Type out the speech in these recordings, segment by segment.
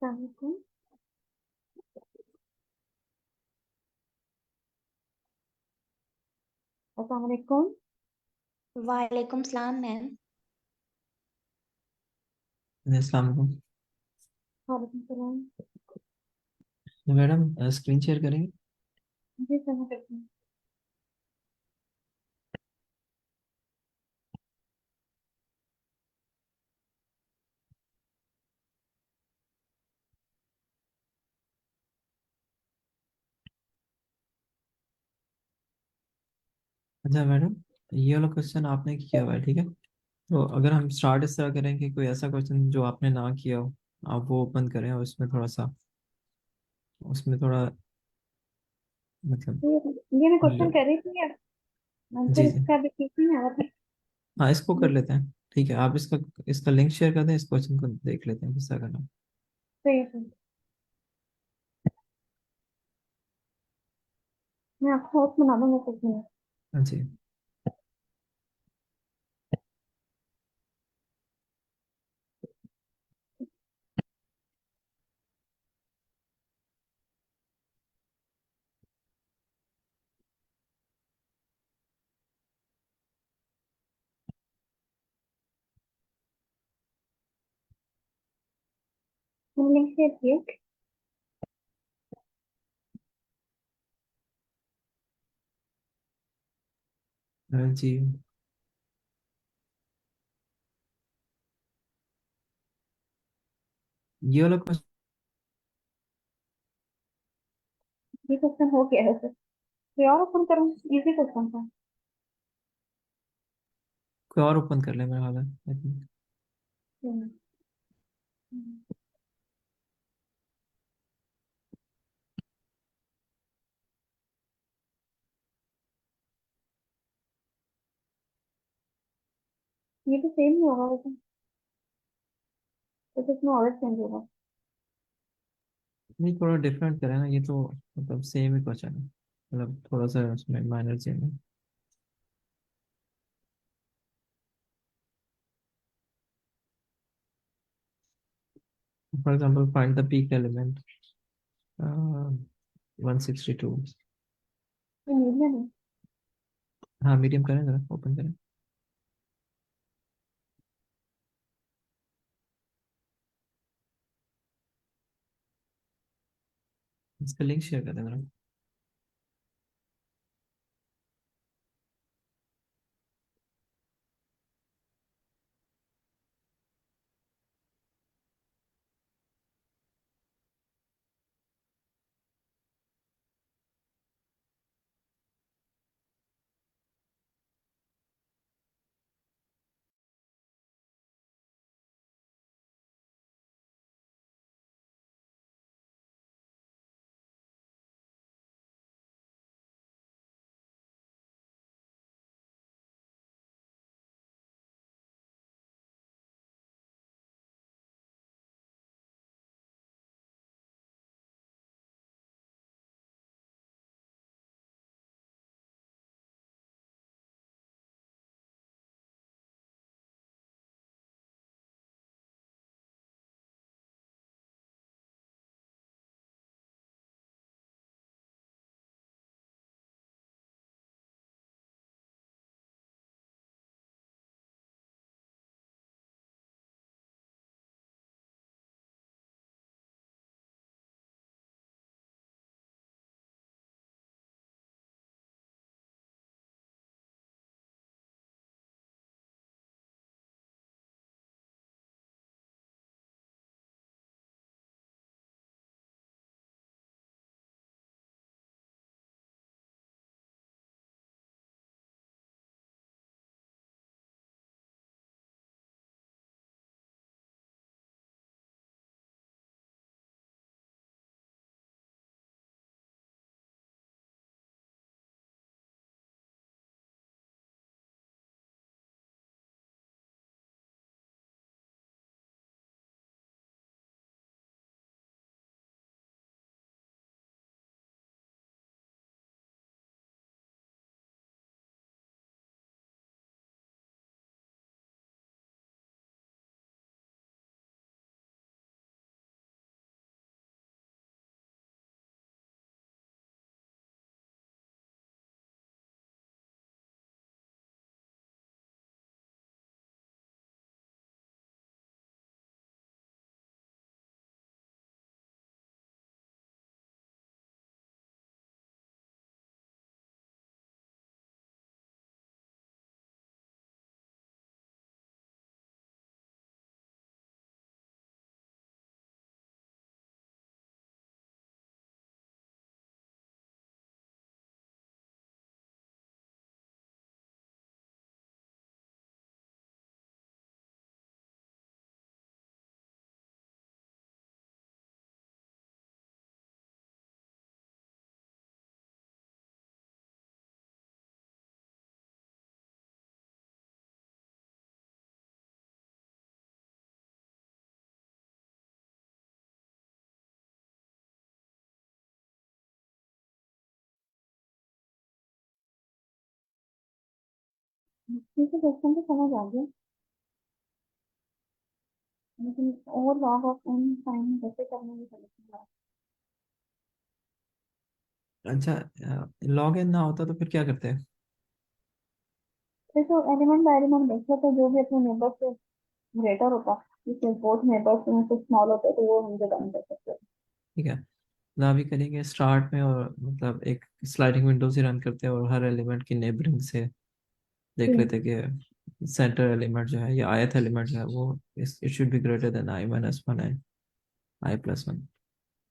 अस्सलामुअलैकुम। अस्सलामुअलैकुम। वालेकुम सलाम मैम। जी, अस्सलाम वालेकुम। वालेकुम सलाम। मैडम स्क्रीन शेयर करेंगे। जी सर, मैं करती हूँ। अच्छा मैडम, ये वाला क्वेश्चन आपने किया हुआ है, ठीक है। तो अगर हम स्टार्ट इस तरह करें कि कोई ऐसा क्वेश्चन जो आपने ना किया हो, आप वो ओपन करें और उसमें थोड़ा मतलब ये मैं क्वेश्चन ल- कर रही थी, आंसर जी जी। इसका भी ठीक नहीं आ रहा था। हाँ, इसको कर ये लेते हैं। ठीक है, आप इसका लिंक शेयर कर दें, इस क्वेश्चन को देख लेते हैं किस तरह करना है। सही है। मैं आपको होस्ट बना दूंगा कुछ नहीं। हाँ जी। मैंने लिंक शेयर किया। जी, ये वाला क्वेश्चन ये क्वेश्चन हो गया है सर। कोई और ओपन करूँ? इजी क्वेश्चन था। कोई और ओपन कर ले मेरा हाल है I think। हम्म, हम्म। ये तो सेम ही होगा वैसे, तो इसमें ऑर्डर चेंज होगा। नहीं, थोड़ा डिफरेंट करें ना, ये तो मतलब सेम ही क्वेश्चन है, मतलब थोड़ा सा उसमें माइनर चेंज है। For example, find the peak element. 162। ये मीडियम है। हाँ, मीडियम करें, जरा ओपन करें। इसका लिंक शेयर कर दें जरा। ठीक है, क्वेश्चन तो समझ आ गया, लेकिन और लॉग ऑफ एन साइन कैसे करना है समझ नहीं आ रहा। अच्छा, लॉग इन ना होता तो फिर क्या करते हैं? फिर तो एलिमेंट बाय एलिमेंट देखो, तो जो भी अपने नेबर से ग्रेटर होता, जिससे बोथ नेबर्स में से स्मॉल होता है, तो वो हम डिफाइन कर सकते हैं। ठीक है, ना भी करेंगे स्टार्ट में, और मतलब एक स्लाइडिंग विंडो से रन करते हैं और हर एलिमेंट की नेबरिंग से देख जी। लेते हैं कि सेंटर एलिमेंट जो है या आयत एलिमेंट जो है वो it should be greater than i-1 and i+1।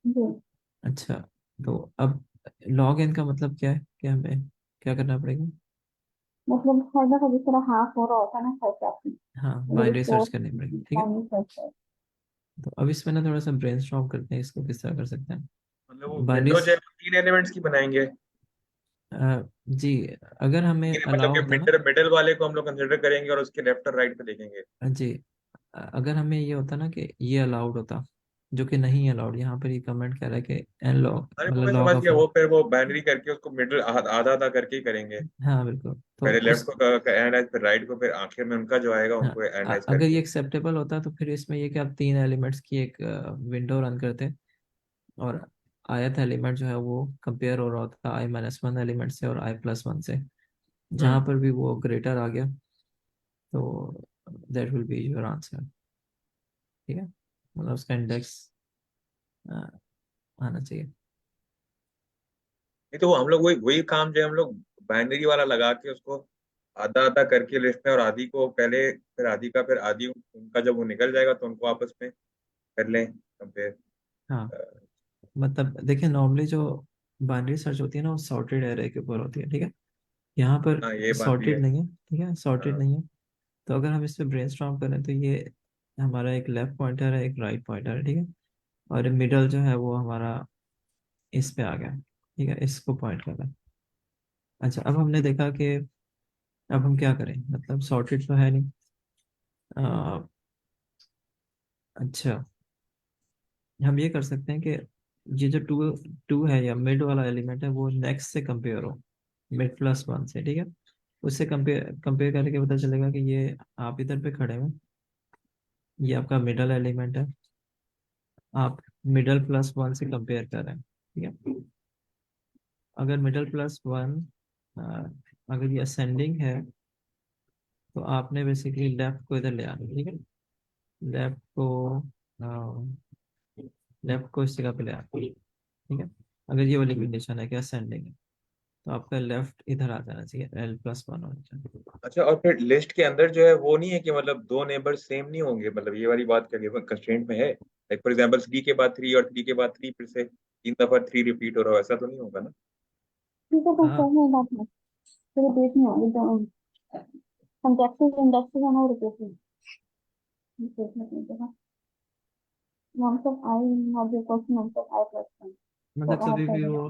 जी। अच्छा, तो अब लॉग इन का मतलब क्या है कि हमें क्या करना पड़ेगा? मतलब हर दफा जिस तरह हाफ हो रहा होता है ना सर्च आपकी, हाँ, अगर बाइनरी इसको सर्च करनी पड़ेगी, ठीक है। बाइनरी सर्च है। तो अब इसमें ना थोड़ा सा ब्रेनस्टॉर्म करते हैं, इसको किस तरह कर सकते हैं। मतलब वो बाइनरी, विंडो जो है 3 एलिमेंट्स की बनाएंगे। जी, अगर हमें मतलब अलाउ कि होता ना, मिडल मिडल वाले को हम लोग कंसिडर करेंगे और उसके लेफ्ट और राइट पे देखेंगे। जी, अगर हमें ये होता ना कि ये अलाउड होता, जो कि नहीं अलाउड, यहाँ पर ये कमेंट कह रहा है कि एन लॉग अरे वो मतलब मैं लॉग समझ ऑफ गया, एन। वो फिर वो बाइनरी करके उसको मिडल आधा आधा करके ही करेंगे। हाँ बिल्कुल, तो पहले लेफ्ट उस, को एनालाइज, फिर राइट को, फिर आखिर में उनका जो आएगा हाँ, उनको एनालाइज अगर ये करके। एक्सेप्टेबल होता तो फिर इसमें ये कि आप 3 एलिमेंट्स की एक विंडो रन करते, और आयत एलिमेंट जो है वो कंपेयर हो रहा होता i-1 एलिमेंट से और i+1 से, जहां हम्म। पर भी वो ग्रेटर आ गया तो that will be your answer. ठीक है, मतलब उसका इंडेक्स आना चाहिए। नहीं तो वो हम लोग वही वही काम जो है हम लोग बाइनरी वाला लगा के उसको आधा आधा करके लिस्ट में, और आधी को पहले, फिर आधी का, फिर आधी उनका जब वो निकल जाएगा तो उनको आपस में कर लें कंपेयर। हाँ, मतलब देखिए, नॉर्मली जो बाइनरी सर्च होती है ना वो सॉर्टेड एरे के ऊपर होती है, ठीक है। यहाँ हाँ पर ये बात भी है। सॉर्टेड नहीं है, ठीक है, सॉर्टेड हाँ। नहीं है। तो अगर हम इस पे ब्रेनस्टॉर्म करें तो ये हमारा एक लेफ्ट पॉइंटर है, एक राइट पॉइंटर है, ठीक है, और मिडल जो है वो हमारा इस पे आ गया, ठीक है, इसको पॉइंट कर रहा है। अच्छा, अब हमने देखा कि अब हम क्या करें, मतलब सॉर्टेड तो है नहीं। अ, अच्छा, हम ये कर सकते हैं कि ये जो टू टू है या मिड वाला एलिमेंट है वो नेक्स्ट से कंपेयर हो, mid+1 से, ठीक है। उससे कंपेयर कंपेयर करके पता चलेगा कि ये आप इधर पे खड़े हो, ये आपका मिडल एलिमेंट है, आप मिडल+1 से कंपेयर कर रहे हैं, ठीक है। अगर मिडल+1 अगर ये असेंडिंग है तो आपने बेसिकली लेफ्ट को इधर ले आना, ठीक है, लेफ्ट को लेफ्ट को इस जगह पे ले आना, ठीक है। अगर ये वाली कंडीशन है कि असेंडिंग है तो आपका लेफ्ट इधर आ जाना चाहिए, l+1 होना चाहिए। अच्छा, और फिर लिस्ट के अंदर जो है वो नहीं है कि मतलब दो नेबर सेम नहीं होंगे, मतलब ये वाली बात क्या कंस्ट्रेंट में है? लाइक फॉर एग्जांपल 3 के बाद 3 और 3 के बाद 3, फिर से 3 दफा 3 रिपीट हो रहा हो, ऐसा तो नहीं होगा ना? ठीक है, तो हाँ, करने बात में फिर देखनी होगी, तो कंटेक्सेस इंडेक्सेस है ना, रिप्लेसमेंट रिप्लेसमेंट नहीं देखा, norms of i not equal to norms of i+1, तो मतलब ऐड कभी कर भी देना। वो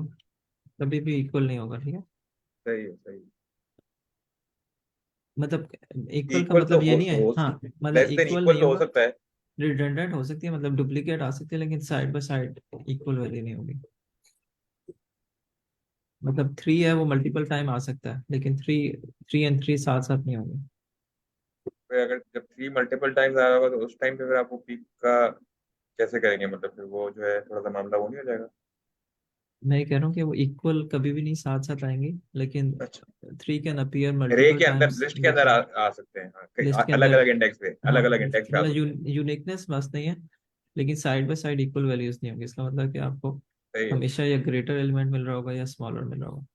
कभी भी इक्वल नहीं होगा, ठीक है। सही है, सही है। मतलब इक्वल का इक्वल तो मतलब ये हो, नहीं है, हाँ, मतलब लेस देन इक्वल इक्वल नहीं तो हो होगा, सकता है। रिडंडेंट हो सकती है, मतलब डुप्लीकेट आ सकती है, लेकिन side by side equal value नहीं होगी। मतलब 3 है वो मल्टीपल टाइम आ सकता है, लेकिन 3 3 एंड 3 साथ साथ नहीं होंगे। फिर अगर जब 3 मल्टीपल टाइम्स आ रहा होगा तो उस टाइम पे फिर आपको पीक का कैसे करेंगे? मतलब फिर वो जो है थोड़ा सा मामला वो नहीं हो जाएगा? मैं ये कह रहा हूँ कि वो इक्वल कभी भी नहीं साथ साथ आएंगे, लेकिन अच्छा, 3 कैन अपीयर रे मल्टीपल के अंदर, टाइम्स लिस्ट के अंदर डिफरेंट आ सकते हैं, लिस्ट हाँ, के अलग अंदर। अलग इंडेक्स पे, अलग हाँ, अलग इंडेक्स पे आ मतलब सकते हैं। यूनिकनेस मस्त नहीं है, लेकिन side by side equal values नहीं होंगी, इसका मतलब कि आपको सही है। हमेशा या ग्रेटर एलिमेंट मिल रहा होगा या स्मॉलर मिल रहा होगा।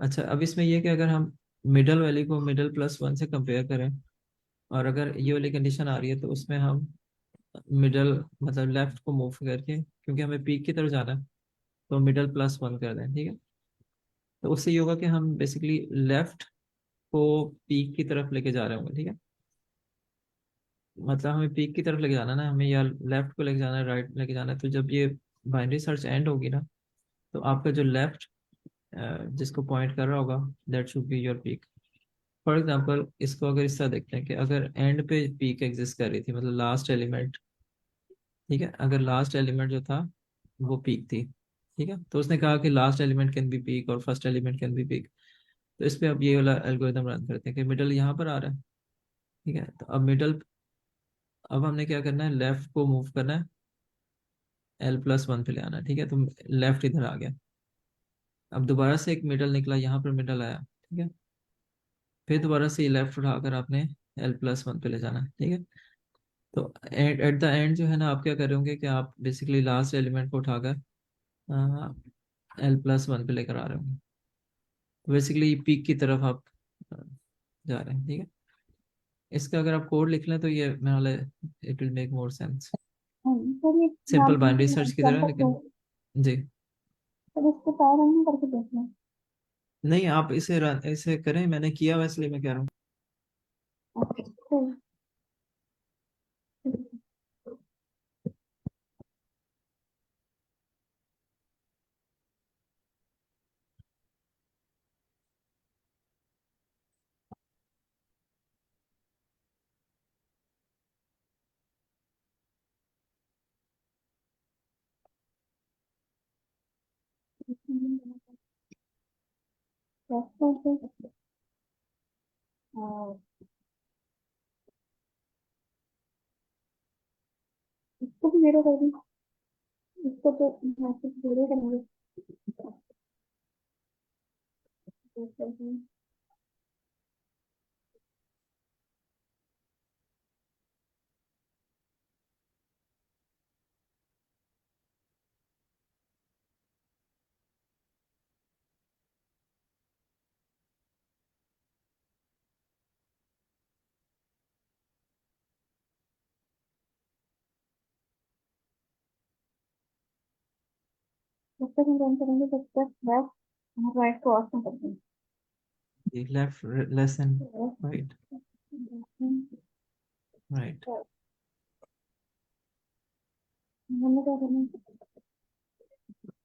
अच्छा, अब इसमें ये कि अगर हम मिडल वैल्यू को मिडल+1 से कंपेयर करें, और अगर ये वाली कंडीशन आ रही है तो उसमें हम मिडल मतलब लेफ्ट को मूव करके, क्योंकि हमें पीक की तरफ जाना है, तो मिडल+1 कर दें, ठीक है। तो उससे ये होगा कि हम बेसिकली लेफ्ट को पीक की तरफ लेके जा रहे होंगे, ठीक है। मतलब हमें पीक की तरफ लेके जाना है ना, हमें या लेफ्ट को लेके जाना है, राइट लेके जाना है, तो जब ये बाइनरी सर्च एंड होगी ना, तो आपका जो लेफ्ट जिसको पॉइंट कर रहा होगा that should be your peak. For example, इसको अगर इस तरह देखते हैं कि अगर एंड पे पीक एग्जिस्ट कर रही थी, मतलब लास्ट एलिमेंट, ठीक है, अगर लास्ट एलिमेंट जो था वो पीक थी, ठीक है, तो उसने कहा कि last element can be peak और first element can be peak. तो इस पे अब ये वाला एल्गोरिदम रन करते हैं कि मिडल यहाँ पर आ रहा है, ठीक है। तो अब मिडल, अब हमने क्या करना है, लेफ्ट को मूव करना है, L+1 पे ले आना है, ठीक है। तो लेफ्ट इधर आ गया। अब दोबारा से एक मिडल निकला, यहाँ पर मिडल आया, ठीक है। फिर दोबारा से लेफ्ट उठाकर आपने L+1 पे ले जाना है, ठीक है। तो एट द एंड जो है ना, आप क्या कर रहे होंगे कि आप बेसिकली लास्ट एलिमेंट को उठाकर L+1 पे लेकर आ रहे होंगे। तो बेसिकली पीक की तरफ आप अ, जा रहे हैं, ठीक है। इसका अगर आप कोड लिख लें तो ये मेरा वाला it will make more sense. Sir ये सिंपल नाम बाइनरी सर्च की चल तरह, सकते लेकिन हैं, जी सर इसको पावर रन करके देखना। नहीं, आप इसे इसे करें, मैंने किया हुआ इसलिए मैं कह रहा हूँ। Okay sir. इसको भी जीरो कर दी, इसको तो मैसेज जीरो करेंगे। जब तक हम रन करेंगे तब तक लेफ्ट और राइट को ऑफ कर देंगे। जी, left less and right, right. हमने क्या करना है,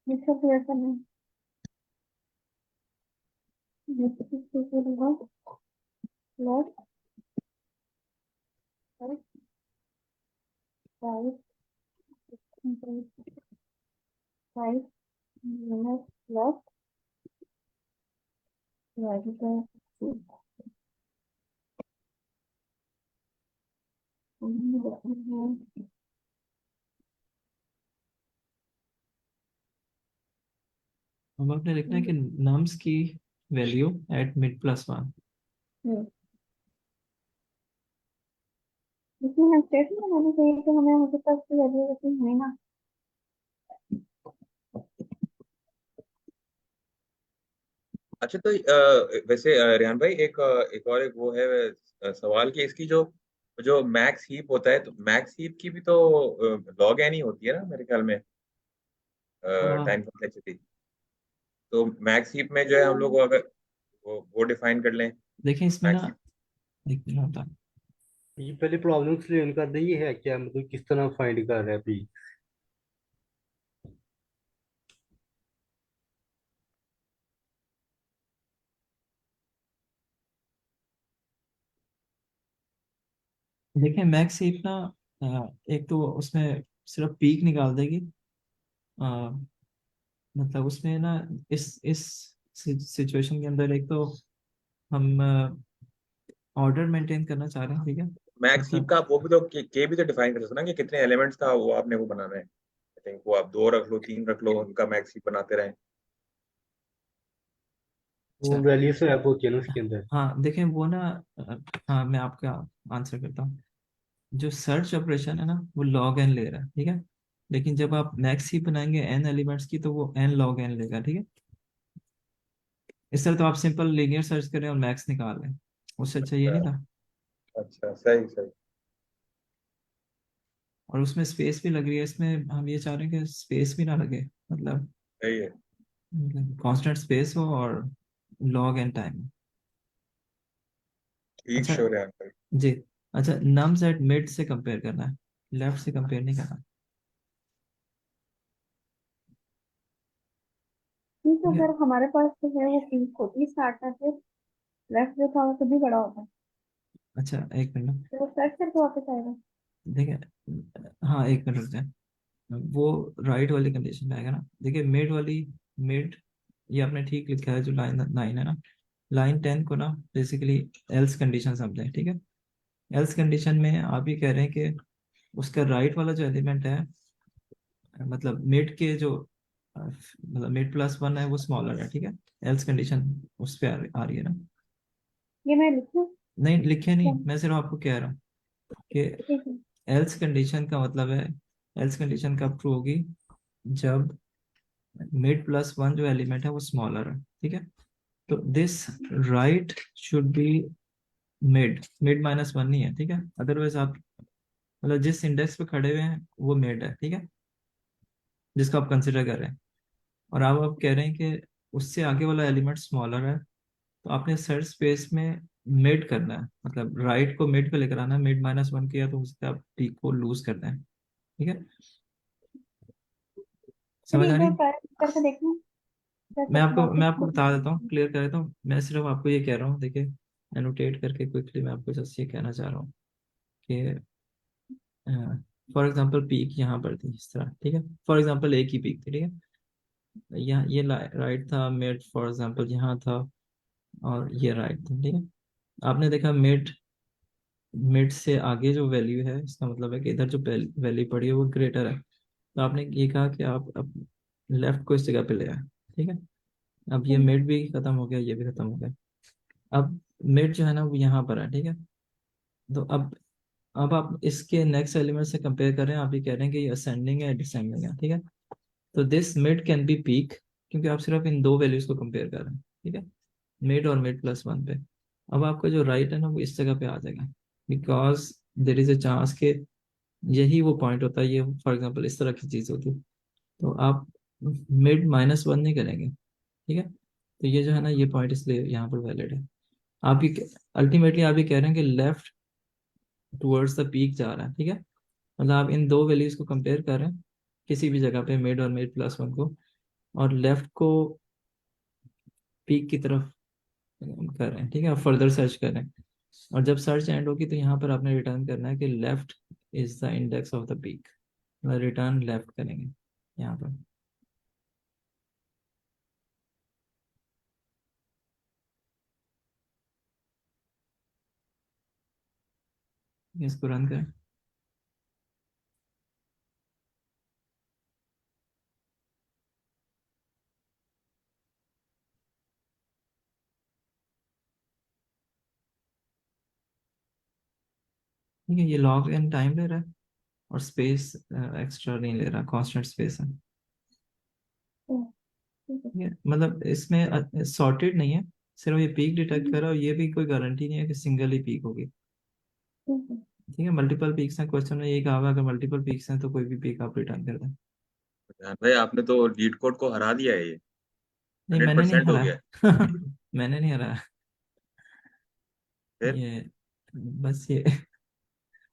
मिक्सर क्लियर करना है। Left right right right left right. अब आपने लिखना है कि नम्स की वैल्यू एट mid+1। इसमें हम स्टेटमेंट बनाना चाहिए कि हमें मुझे तक की वैल्यू रखनी है ना। अच्छा, तो वैसे रेहान भाई एक और एक वो है सवाल कि इसकी जो जो मैक्स हीप होता है, तो मैक्स हीप की भी तो लॉग एन ही होती है ना मेरे ख्याल में, टाइम कॉम्प्लेक्सिटी। तो मैक्स हीप में जो है हम लोग को अगर वो डिफाइन कर लें, देखें इसमें ना, मैक्स हीप। एक मिनट होता है। ये पहले प्रॉब्लम एक्सप्लेन कर दे, ये है क्या, मतलब किस तरह फाइंड कर रहा है पी। देखें मैक्स हीप ना, एक तो उसमें सिर्फ पीक निकाल देगी। अ, मतलब उसमें ना, इस सिचुएशन के अंदर एक तो हम ऑर्डर मेंटेन करना चाह रहे हैं, ठीक है। मैक्स हीप मतलब का आप वो भी तो के भी तो डिफाइन कर सकते हो ना, कि कितने एलिमेंट्स का वो आपने वो बनाना है। आई थिंक वो आप 2 रख लो, 3 रख लो, उनका मैक्स हीप बनाते रहें। वो अच्छा, वैल्यू स्वैप होती है ना उसके अंदर। हाँ देखें वो ना, हाँ मैं आपका आंसर करता हूँ। जो सर्च ऑपरेशन है ना, वो लॉग एन ले रहा है, ठीक है। लेकिन जब आप मैक्स ही बनाएंगे एन एलिमेंट्स की, तो वो एन लॉग एन लेगा, ठीक है। इस तरह तो आप सिंपल लीनियर सर्च करें और मैक्स निकाल लें, उससे अच्छा ये अच्छा। नहीं था। अच्छा, सही सही। और उसमें स्पेस भी लग रही है, इसमें हम ये चाह रहे हैं कि स्पेस भी ना लगे, मतलब सही है। कांस्टेंट स्पेस हो और लॉग एन टाइम। ठीक, अच्छा श्योर है भाई। जी। अच्छा, नम्स एट मिड से कंपेयर करना है, लेफ्ट से कंपेयर नहीं करना, ठीक है ठीक है। सर, हमारे पास जो है वो पीक होती है स्टार्ट में, फिर लेफ्ट जो था वो कभी बड़ा होता है, अच्छा एक मिनट, तो वो सेट करके वापस आएगा। देखिए, हाँ एक मिनट रुक जाए। वो राइट वाली कंडीशन में आएगा ना, देखिए मिड वाली, मिड ये आपने ठीक लिखा है, जो लाइन 9 है ना, लाइन 10 को ना बेसिकली एल्स कंडीशन समझें, ठीक है। एल्स कंडीशन में आप ये कह रहे हैं कि उसका राइट वाला जो एलिमेंट है, मतलब मिड के जो मतलब मिड प्लस वन है वो स्मॉलर है, ठीक है। एल्स कंडीशन उस पे आ रही है ना। ये मैं लिखूं? नहीं लिखे नहीं, क्या? मैं सिर्फ आपको कह रहा हूँ कि ठीक है। एल्स कंडीशन का मतलब है, एल्स कंडीशन कब ट्रू होगी, जब मिड प्लस वन जो एलिमेंट है वो स्मॉलर है, ठीक है। तो this right should be mid, mid minus one नहीं है, ठीक है। अदरवाइज आप मतलब जिस इंडेक्स पे खड़े हुए हैं वो मिड है, ठीक है, जिसको आप कंसिडर कर रहे हैं। और आप कह रहे हैं कि उससे आगे वाला एलिमेंट स्मॉलर है, तो आपने सर्च स्पेस में मिड करना है, मतलब राइट को मिड पे लेकर आना है। मिड माइनस वन किया तो उससे आप पीक को लूज करते हैं, ठीक है। समझ चलिए आ एक रही बार है? ट्राई करके देखना क्या मैं वापस आपको बता देता हूँ, क्लियर कर देता हूँ। मैं सिर्फ आपको ये कह रहा हूँ, देखिए एनोटेट करके क्विकली मैं आपको जस्ट ये कहना चाह रहा हूँ कि फॉर एग्जांपल पीक यहाँ पर थी इस तरह, ठीक है। फॉर एग्जांपल एक ही पीक थी, ठीक है। यहाँ ये राइट था, मिड फॉर एग्जांपल यहाँ था, और ये राइट था, ठीक है। आपने देखा मिड, मिड से आगे जो वैल्यू है इसका मतलब है कि इधर जो वैल्यू पड़ी है वो ग्रेटर है। तो आपने ये कहा कि आप अब लेफ्ट को इस जगह पे ले आए, ठीक है। अब ये मिड भी खत्म हो गया, ये भी खत्म हो गया। अब मिड जो है ना वो यहाँ पर है, ठीक है। तो अब आप इसके नेक्स्ट एलिमेंट से कंपेयर करें, आप ये कह रहे हैं कि ये असेंडिंग है डिसेंडिंग है, ठीक है। तो this mid can be peak, क्योंकि आप सिर्फ इन दो वैल्यूज को कंपेयर कर रहे हैं, ठीक है, मिड और मिड प्लस वन पे। अब आपका जो राइट है ना वो इस जगह पे आ जाएगा, because there is a chance के यही वो पॉइंट होता है। ये फॉर एग्जांपल इस तरह की चीज होती, तो आप मिड माइनस वन नहीं करेंगे, ठीक है। तो ये जो है ना ये पॉइंट इसलिए यहाँ पर वैलिड है। आप ये अल्टीमेटली आप ये कह रहे हैं कि लेफ्ट टुवर्ड्स द पीक जा रहा है, ठीक है। मतलब आप इन दो वैल्यूज को कंपेयर कर रहे हैं किसी भी जगह पे, मिड और मिड प्लस वन को, और लेफ्ट को पीक की तरफ कर रहे हैं, ठीक है। आप फर्दर सर्च कर रहे हैं, और जब सर्च एंड होगी तो यहाँ पर आपने रिटर्न करना है कि left is the index of the peak, मतलब रिटर्न लेफ्ट करेंगे यहाँ पर। इसको रन करें। ठीक है, ये लॉग एन टाइम ले रहा है और स्पेस एक्स्ट्रा नहीं ले रहा, कांस्टेंट स्पेस है, ठीक है। मतलब इसमें सॉर्टेड नहीं है, सिर्फ ये पीक डिटेक्ट कर रहा है, और ये भी कोई गारंटी नहीं है कि सिंगल ही पीक होगी, ठीक है। मल्टीपल पीक्स हैं, क्वेश्चन में यही कहा हुआ है अगर मल्टीपल पीक्स हैं तो कोई भी पीक आप रिटर्न कर दें। ध्यान भाई आपने तो लीड कोड को हरा दिया है, ये नहीं हंड्रेड मैंने नहीं परसेंट हो गया है। हराया मैंने नहीं हराया, फिर ये बस ये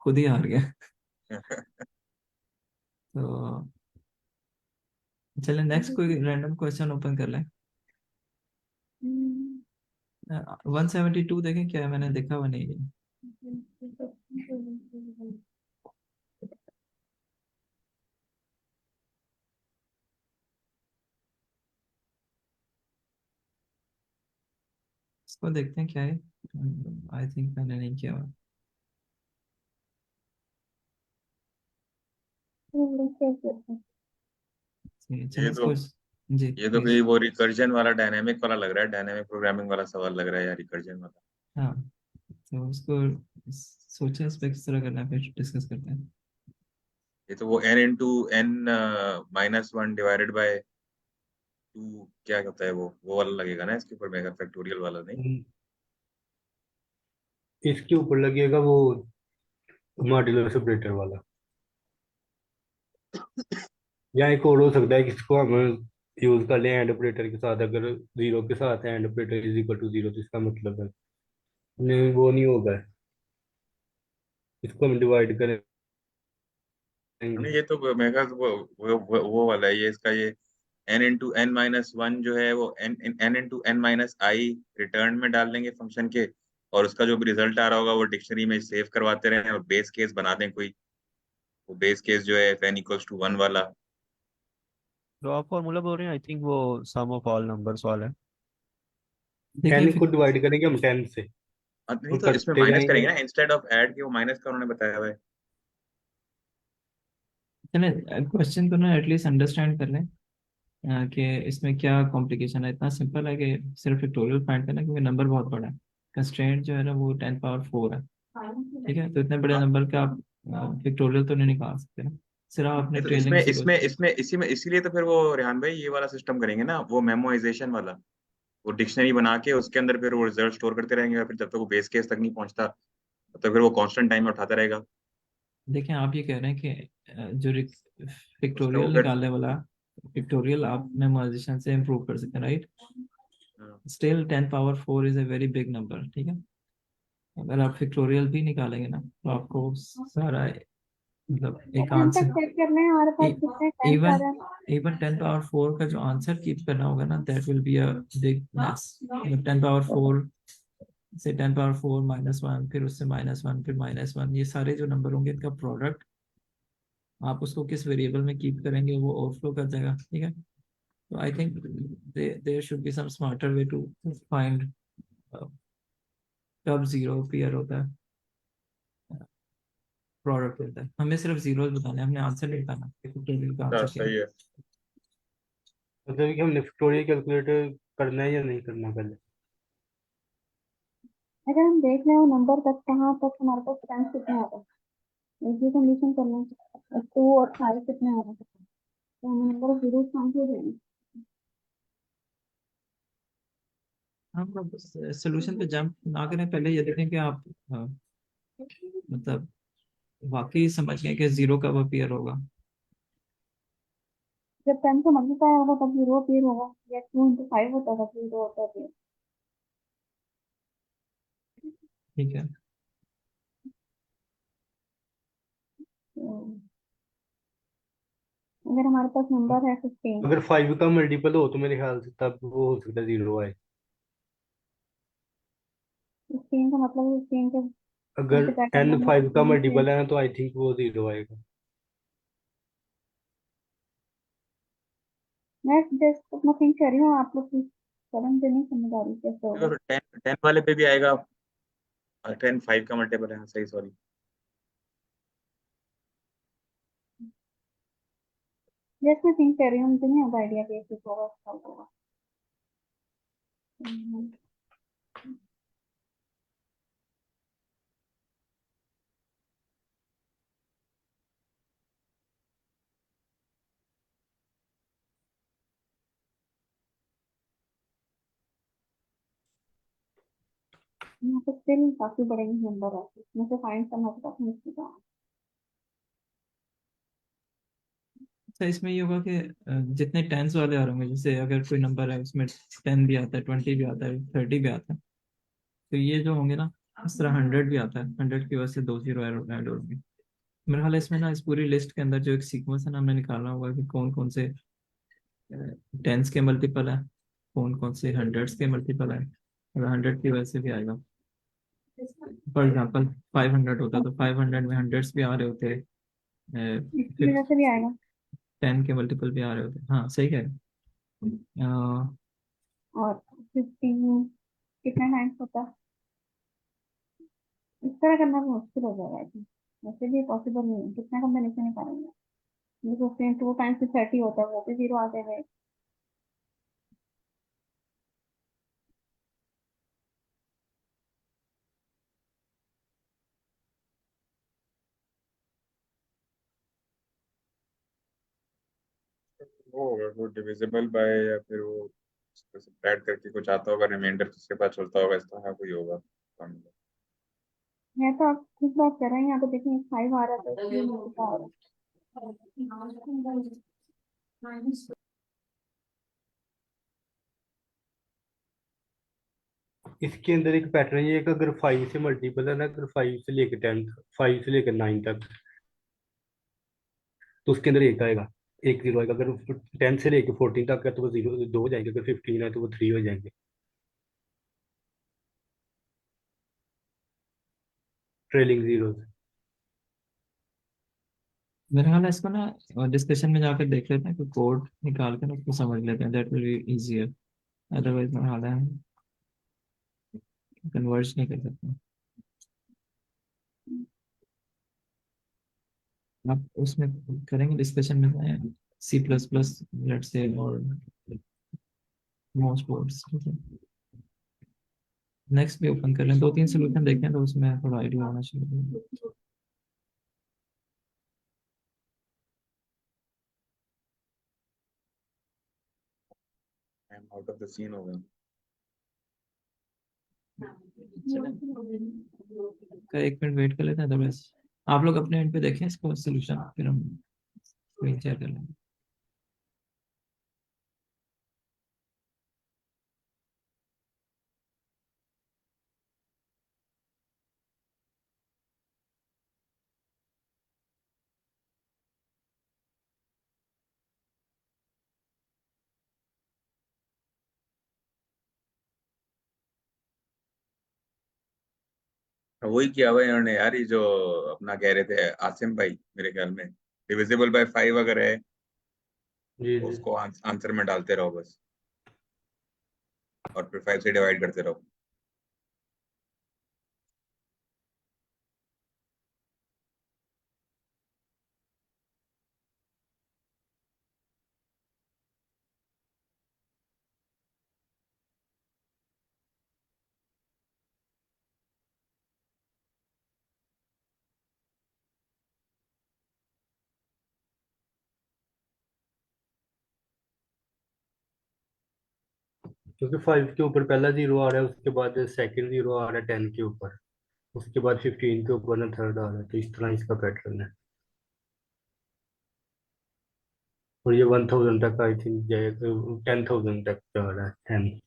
खुद ही हार गया। तो चलें नेक्स्ट कोई रैंडम क्वेश्चन ओपन कर लें। 172 देखें क्या है, मैंने देखा हुआ नहीं है। इसको देखते हैं क्या है। आई थिंक मैंने नहीं किया हुआ। चलें ये तो इसको, जी ये तो प्लीज। कहीं वो रिकर्जन वाला डायनेमिक वाला लग रहा है, डायनेमिक प्रोग्रामिंग वाला सवाल लग रहा है यार, रिकर्जन वाला। हाँ, तो उसको सोचें इस पर किस तरह करना है, फिर डिस्कस करते हैं। ये तो वो n into n minus one divided by two क्या होता है, वो वाला लगेगा ना इसके ऊपर, मेगा फैक्टोरियल वाला नहीं। इसके ऊपर लगेगा वो मॉड्यूलर सेपरेटर वाला। या एक और हो सकता है कि इसको हम यूज कर लें एंड ऑपरेटर के साथ, अगर जीरो के साथ and operator is equal to zero तो इसका मतलब है नहीं, वो नहीं होगा। इसको हम डिवाइड करेंगे। नहीं ये तो मेगा वो वाला है ये, इसका ये n into n minus one जो है वो n into n minus i return में डाल देंगे फंक्शन के, और उसका जो भी रिजल्ट आ रहा होगा वो डिक्शनरी में सेव करवाते रहें, और बेस केस बना दें कोई, वो बेस केस जो है n इक्वल्स टू वन वाला। जो आप फॉर्मूला बोल रहे हैं आई थिंक वो सम ऑफ ऑल नंबर्स वाला है। देखिए 10 को डिवाइड करेंगे हम 10 से नहीं और तो इसमें करते माइनस जाएंगे। करेंगे ना, इंस्टेड ऑफ ऐड के वो माइनस का उन्होंने बताया हुआ है। चले क्वेश्चन को ना एटलीस्ट अंडरस्टैंड कर लें कि इसमें क्या कॉम्प्लिकेशन है। इतना सिंपल है कि सिर्फ फैक्टोरियल फाइंड करना, क्योंकि नंबर बहुत बड़ा है। कंस्ट्रेंट जो है ना वो 10 पावर 4 है। ठीक है, तो इतने बड़े हाँ नंबर का आप फैक्टोरियल तो नहीं निकाल सकते ना, सिर्फ आपने नहीं तो ट्रेलिंग इसमें जीरो। इसमें इसमें इसी में इसीलिए तो फिर वो रेहान भाई ये वाला सिस्टम करेंगे ना, वो मेमोराइजेशन वाला। वो डिक्शनरी बना के उसके अंदर फिर वो रिजल्ट स्टोर करते रहेंगे, और फिर जब तक वो बेस केस तक नहीं पहुंचता तब तक फिर वो कांस्टेंट टाइम में उठाता रहेगा। देखें, आप ये कह रहे हैं कि जो उसका वो पिक्टोरियल फिर निकालने वाला पिक्टोरियल आप मेमोराइजेशन से इम्प्रूव कर सकते हैं, राइट? हाँ, still 10 power 4 is a very big number, ठीक है। अगर आप पिक्टोरियल भी निकालेंगे ना तो आपको सारा मतलब एक हम तक आंसर, चेक कर रहे हैं हमारे पास कितने टाइम्स आ इवन रहे हैं। इवन 10 पावर 4 का जो आंसर कीप करना होगा ना, that will be a big maths. 10 power 4 से 10 पावर 4 -1, फिर उससे -1, फिर -1, ये सारे जो नंबर होंगे इनका प्रोडक्ट आप उसको किस वेरिएबल में कीप करेंगे वो ओवरफ्लो कर जाएगा, ठीक है। तो I think there should be some smarter way to find कब जीरो अपीयर होता है, प्रोडक्ट होता है। हमें सिर्फ जीरो बताने हैं, हमने आंसर नहीं बताना कि टेबल का आंसर क्या है। सही है। मतलब कि हमने फैक्टोरियल कैलकुलेटर करना है या नहीं करना पहले। अगर हम देख रहे हो नंबर तक कहाँ तक हमारे पास टाइम्स कितने आ रहे हैं, एक भी कंडीशन करना है, 2 और 5 कितने आ रहे हैं, तो हमें नंबर जीरो काउंट हो जाएंगे। हम सोल्यूशन पे जंप ना करें, पहले ये देखें कि आप मतलब वाकई समझ गए कि जीरो कब अपीयर होगा। जब 10 से मल्टीप्लाई होगा तब जीरो अपीयर होगा, या 2 into 5 होता है तब जीरो होता है। ठीक है, तो अगर हमारे पास नंबर है 15, अगर 5 का मल्टीपल हो तो मेरे ख्याल से तब वो हो सकता है 0 आए। 15 का मतलब 15 के अगर मल्टीप्लाई करना n है 5 का 15 से। मल्टीपल है ना तो आई थिंक वो 0 आएगा। मैं जस्ट अपना थिंक कर रही हूँ, आप लोग की सडन से नहीं समझ आ रही कैसे होगा। और 10 वाले पे भी आएगा। 10 5 का मल्टीपल है, हाँ, सही, सॉरी। जस्ट मैं थिंक कर रही हूँ, मुझे नहीं आता आइडिया कैसे होगा सब होगा। हम्म, यहाँ पे स्टिल काफी बड़े नंबर है, इसमें से फाइंड करना तो काफी मुश्किल है। तो इसमें ये होगा कि जितने टेंस वाले आ रहे होंगे, जैसे अगर कोई नंबर है उसमें 10 भी आता है, 20 भी आता है, 30 भी आता है, तो ये जो होंगे ना, इस तरह 100 भी आता है, 100 की वजह से 2 जीरो ऐड होंगे। मेरे ख्याल है इसमें ना, इस पूरी लिस्ट के अंदर जो एक सीक्वेंस है ना, हमें निकालना होगा कि कौन कौन से टेंस के मल्टीपल है, कौन कौन से हंड्रेड्स के मल्टीपल है। अगर 100 की वजह से भी आएगा, फॉर एग्जाम्पल 500 होता तो 500 में हंड्रेड्स भी आ रहे होते, इसकी फिर वजह से भी आएगा। 10 के मल्टीपल भी आ रहे होते। हाँ सही कह रहे हैं। और 15 कितना टाइम्स होता है, इस तरह करना भी मुश्किल हो जाएगा आई थिंक। वैसे भी पॉसिबल नहीं है, कितना कॉम्बिनेशन निकालेंगे। ये 15 2 टाइम्स 30 होता है, वो भी जीरो आ जाएगा। वो होगा वो डिविजिबल बाय, या फिर वो सब्ट्रैक्ट करके कुछ आता होगा रिमाइंडर, जिसके पास चलता होगा, इस तरह का कोई होगा। मैं तो आप ठीक बात कर रहे हैं, यहाँ पे देखिए 5 आ रहा था, इसलिए मल्टीप्लाई आ रहा इसके अंदर एक पैटर्न ये है कि अगर 5 से मल्टीपल है ना, अगर 5 से लेकर 10, 5 से लेकर 9 तक, तो उसके अंदर एक आएगा, एक 0 आएगा। अगर 10 से लेकर 14 तक है तो वो 0 2 हो जाएंगे, अगर 15 है तो वो 3 हो जाएंगे। Trailing zero. मेरे ख्याल है इसको ना डिस्कशन में जाकर देख लेते हैं, कि कोड निकाल कर उसको समझ लेते हैं, that will be easier. Otherwise मेरा ख्याल है कन्वर्ज नहीं कर सकते। आप उसमें करेंगे डिस्कशन में सी प्लस प्लस लेट से और मोस्ट वर्ड्स। नेक्स्ट भी ओपन कर लें, 2-3 सोल्यूशन देखें तो उसमें थोड़ा आइडिया होना चाहिए। I am out of the scene हो गया। एक मिनट वेट कर लेते हैं, अदरवाइज आप लोग अपने एंड पे देखें इसको सोल्यूशन, फिर हम स्क्रीन शेयर कर लेंगे। वही किया हुआ है इन्होंने यार, ये जो अपना कह रहे थे आसिम भाई, मेरे ख्याल में डिविजिबल बाय 5 अगर है जी तो जी। उसको आंसर में डालते रहो बस, और फिर 5 से डिवाइड करते रहो। क्योंकि 5 के ऊपर पहला जीरो आ रहा है, उसके बाद सेकंड जीरो आ रहा है 10 के ऊपर, उसके बाद 15 के ऊपर ना थर्ड आ रहा है, तो इस तरह इसका पैटर्न है। और ये 1000 तक आई थिंक जाएगा, 10,000 तक जा रहा है 10।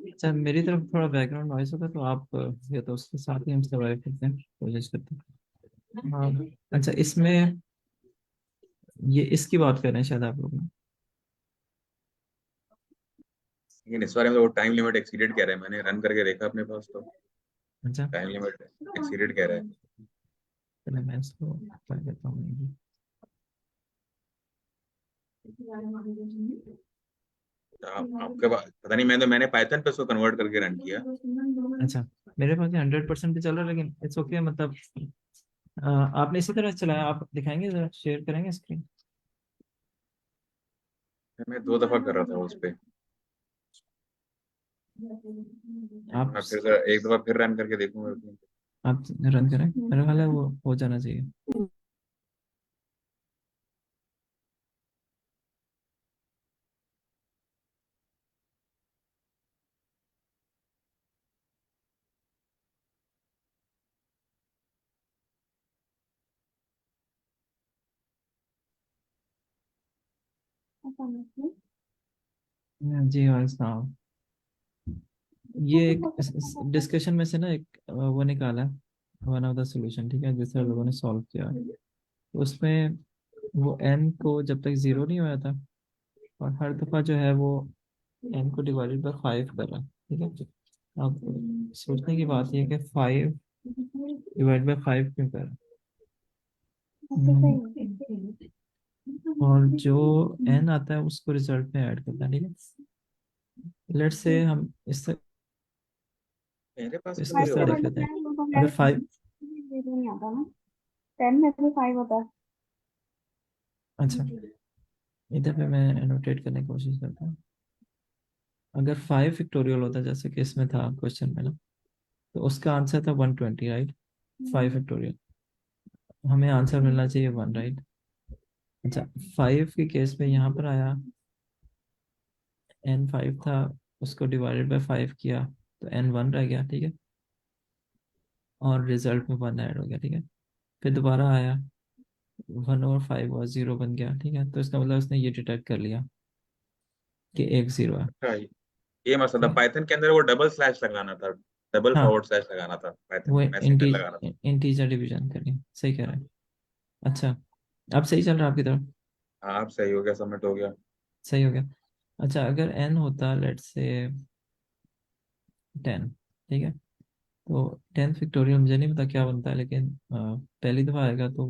अच्छा, मेरी तरफ थोड़ा बैकग्राउंड नॉइस होता है तो आप या तो उसके साथ ही हम सर्वाइव करते हैं, कोशिश करते हैं। हाँ। अच्छा, इसमें ये इसकी बात कर रहे हैं शायद आप लोग ना। लेकिन इस बारे में तो वो टाइम लिमिट एक्सीडेड कह रहा है, मैंने रन करके देखा अपने पास तो अच्छा, टाइम लिमिट एक्सीडेड कह रहा है। चलिए मैं इसको ट्राई करता हूँ। आपके पास पता नहीं, मैंने पाइथन पे उसको कन्वर्ट करके रन किया। अच्छा, मेरे पास 100% भी चल रहा है, लेकिन इट्स ओके मतलब आपने इसी तरह चलाया, आप दिखाएंगे जरा, शेयर करेंगे स्क्रीन। मैं 2 दफा कर रहा था उस पे, आप मैं फिर एक दफा फिर रन करके देखूंगा। आप रन करें, मेरा ख्याल है वो हो जाना चाहिए। जी हाँ साहब, ये एक डिस्कशन में से ना एक वो निकाला, वन ऑफ द सॉल्यूशन, ठीक है, जिससे लोगों ने सॉल्व किया। तो उसमें वो n को जब तक जीरो नहीं होया था, और हर दफा जो है वो n को डिवाइडेड बाय 5 कर रहा है, ठीक है। अब सोचने की बात यह है कि 5 डिवाइड बाय 5 क्यों कर रहा है। और जो n आता है उसको रिजल्ट में ऐड करता है, ठीक है। लेट्स से हम मेरे पास तो इस ये तरह हो रहा देख लेते हैं। अगर 5, नहीं आता ना, 10 में से 5 होता है। अच्छा इधर पे मैं एनोटेट करने की कोशिश करता हूँ। अगर 5 फैक्टोरियल होता जैसे कि इसमें था क्वेश्चन में ना, तो उसका आंसर था 120, राइट। 5 फैक्टोरियल, हमें आंसर मिलना चाहिए 1, राइट। अच्छा, 5 के केस में यहाँ पर आया n 5 था, उसको डिवाइडेड बाय 5 किया तो n 1 रह गया, ठीक है। और रिजल्ट में 1 ऐड हो गया, ठीक है। फिर दोबारा आया 1 और 5 और 0 बन गया, ठीक है। तो इसका मतलब उसने ये डिटेक्ट कर लिया कि एक जीरो है, अच्छा, ये मसला ठीक था है। पाइथन के अंदर, वो डबल स्लैश लगाना था, डबल हाँ, फॉरवर्ड स्लैश लगाना था पाइथन वो में, मैं सिंगल लगाना था। इंटीजर डिवीजन करिए, सही कह रहे हैं। अच्छा, अब सही चल रहा है आपकी तरफ, हाँ, आप सही हो गया, सबमिट हो गया। सही हो गया। अच्छा, अगर n होता लेट्स से 10, ठीक है, तो 10 फैक्टोरियल मुझे नहीं पता क्या बनता है, लेकिन पहली दफ़ा आएगा तो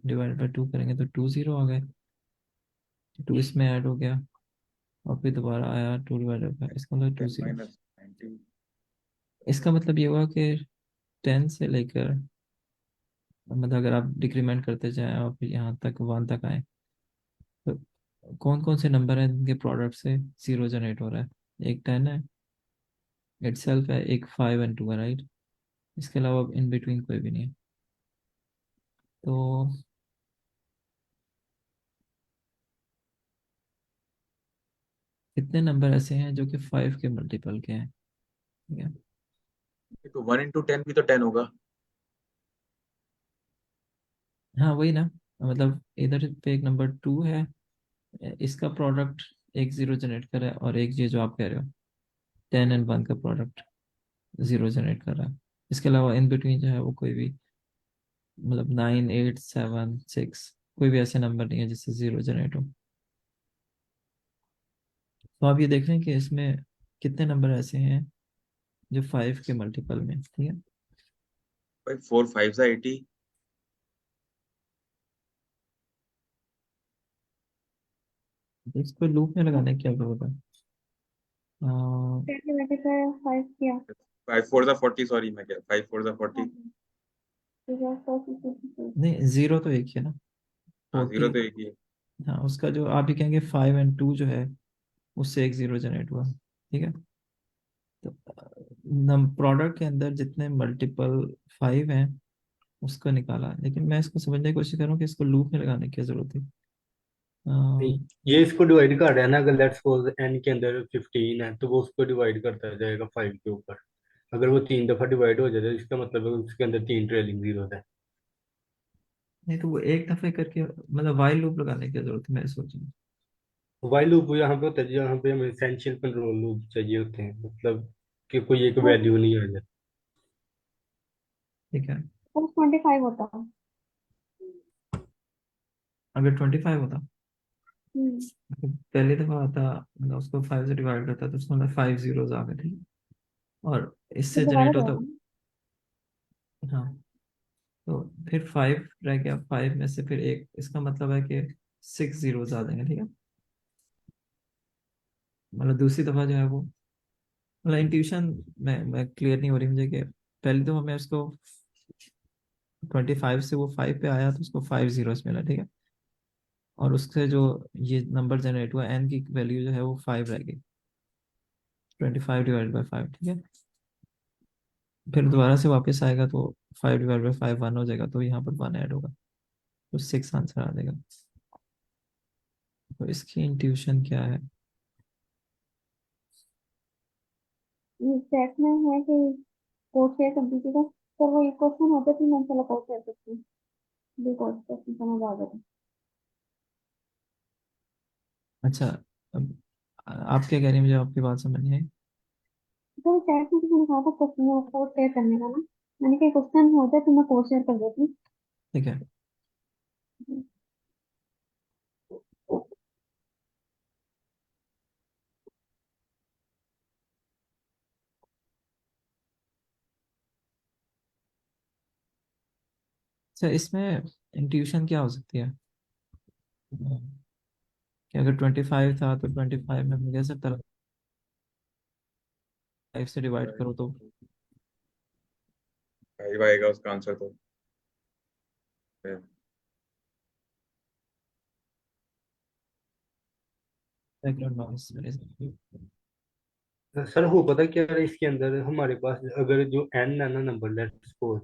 डिवाइड बाई 2 करेंगे तो 2 0 आ गए, 2 इसमें ऐड हो गया, और फिर दोबारा आया 2 डिवाइडेड बाई, इसका मतलब 2 10 0। माइनस 19। इसका मतलब ये हुआ कि 10 से लेकर, मतलब अगर आप डिक्रीमेंट करते जाएं और फिर यहाँ तक 1 तक आए, तो कौन कौन से नंबर हैं जिनके प्रोडक्ट से 0 जनरेट हो रहा है? एक 10 है इटसेल्फ है, एक 5 एंड 2 है, राइट? इसके अलावा इन बिटवीन कोई भी नहीं है। तो कितने नंबर ऐसे हैं जो कि 5 के मल्टीपल के हैं? ठीक है। तो 1 into 10 भी तो 10 होगा। हाँ वही ना, मतलब इधर पे एक नंबर 2 है, इसका प्रोडक्ट एक 0 जनरेट कर रहा है, और एक ये जो आप कह रहे हो 10 एंड 1 का प्रोडक्ट 0 जनरेट कर रहा है। इसके अलावा इन बिटवीन जो है वो कोई भी, मतलब 9 8 7 6, कोई भी ऐसे नंबर नहीं है जिससे 0 जनरेट हो। तो आप ये देख रहे हैं कि इसमें कितने नंबर ऐसे हैं जो 5 के मल्टीपल में, ठीक है। भाई 4 5 सा 80। इसको लूप में लगाने की क्या जरूरत है? अ, 10 डिवाइडेड बाय 5 किया। 5 4 सा 40, सॉरी मैं क्या, 5 4 सा 40। तो क्या 40 नहीं, 0 तो एक ही है ना, हाँ 0 40। तो एक ही है। हाँ, उसका जो आप ही कहेंगे 5 एंड 2 जो है, उससे एक 0 जनरेट हुआ, ठीक है। तो नम प्रोडक्ट के अंदर जितने मल्टीपल 5 हैं उसको निकाला, लेकिन मैं इसको समझने की कोशिश कर रहा हूँ कि इसको लूप में लगाने की क्या जरूरत है। अ, ये इसको डिवाइड कर रहा है ना, अगर लेट्स सपोज एन के अंदर 15 है तो वो उसको डिवाइड करता जाएगा 5 के ऊपर। अगर वो 3 दफा डिवाइड हो जाता है इसका मतलब है उसके अंदर 3 ट्रेलिंग जीरो है। नहीं तो वो एक दफे करके, मतलब वाइल लूप लगाने की क्या जरूरत है, मैं सोच रहा हूँ। वाइल लूप यहाँ पे होता है जहाँ पे हमें एसेंशियल कंट्रोल लूप चाहिए होते हैं, मतलब कि कोई एक वैल्यू नहीं आ जाए। ठीक है। 25 होता है। अगर 25 होता, हम्म। तो पहली दफा आता, मतलब उसको 5 से डिवाइड करता तो उसमें 5 जीरोस आ गए, ठीक है। और तो इससे दोबारा जनरेट होता, जाएगा। हाँ, तो फिर 5 रह गया, 5 में से फिर एक, इसका मतलब है कि 6 जीरोस आ जाएंगे, ठीक है। मतलब दूसरी दफा जो है वो, मतलब इंट्यूशन मैं क्लियर नहीं हो रही मुझे, कि पहली दफा मैं उसको 25 से वो 5 पे आया तो उसको 5 जीरोस मिला, ठीक है। और उससे जो ये नंबर जनरेट हुआ, एन की वैल्यू जो है वो 5 रह गई, 25 डिवाइड बाई 5, ठीक है। फिर दोबारा से वापस आएगा तो 5 डिवाइड बाई 5 1 हो जाएगा, तो यहाँ पर 1 ऐड होगा, तो 6 आंसर आ जाएगा। तो इसकी इंट्यूशन क्या है? ये चैट में है कि कोड शेयर कर दीजिएगा। सर वो एक क्वेश्चन होता है तो मैं चलो कोड शेयर करती हूँ। भी कोड क्वेश्चन समझ आ गया। अच्छा, अब आप क्या कह रही हैं, मुझे आपकी बात समझ नहीं आई। सर चैट में किसी ने कहा था क्वेश्चन में कोड शेयर करने का ना। मैंने कहा क्वेश्चन होता है तो मैं कोड शेयर कर देती हूँ। ठीक है। अच्छा, इसमें इंट्यूशन क्या हो सकती है कि अगर 25 था तो 25 में हम कह सकता, 5 से डिवाइड करो तो 5 आएगा उसका आंसर तो। Background noise. सर हो पता क्या है इसके अंदर हमारे पास अगर जो एन है ना नंबर लेट्स सपोज।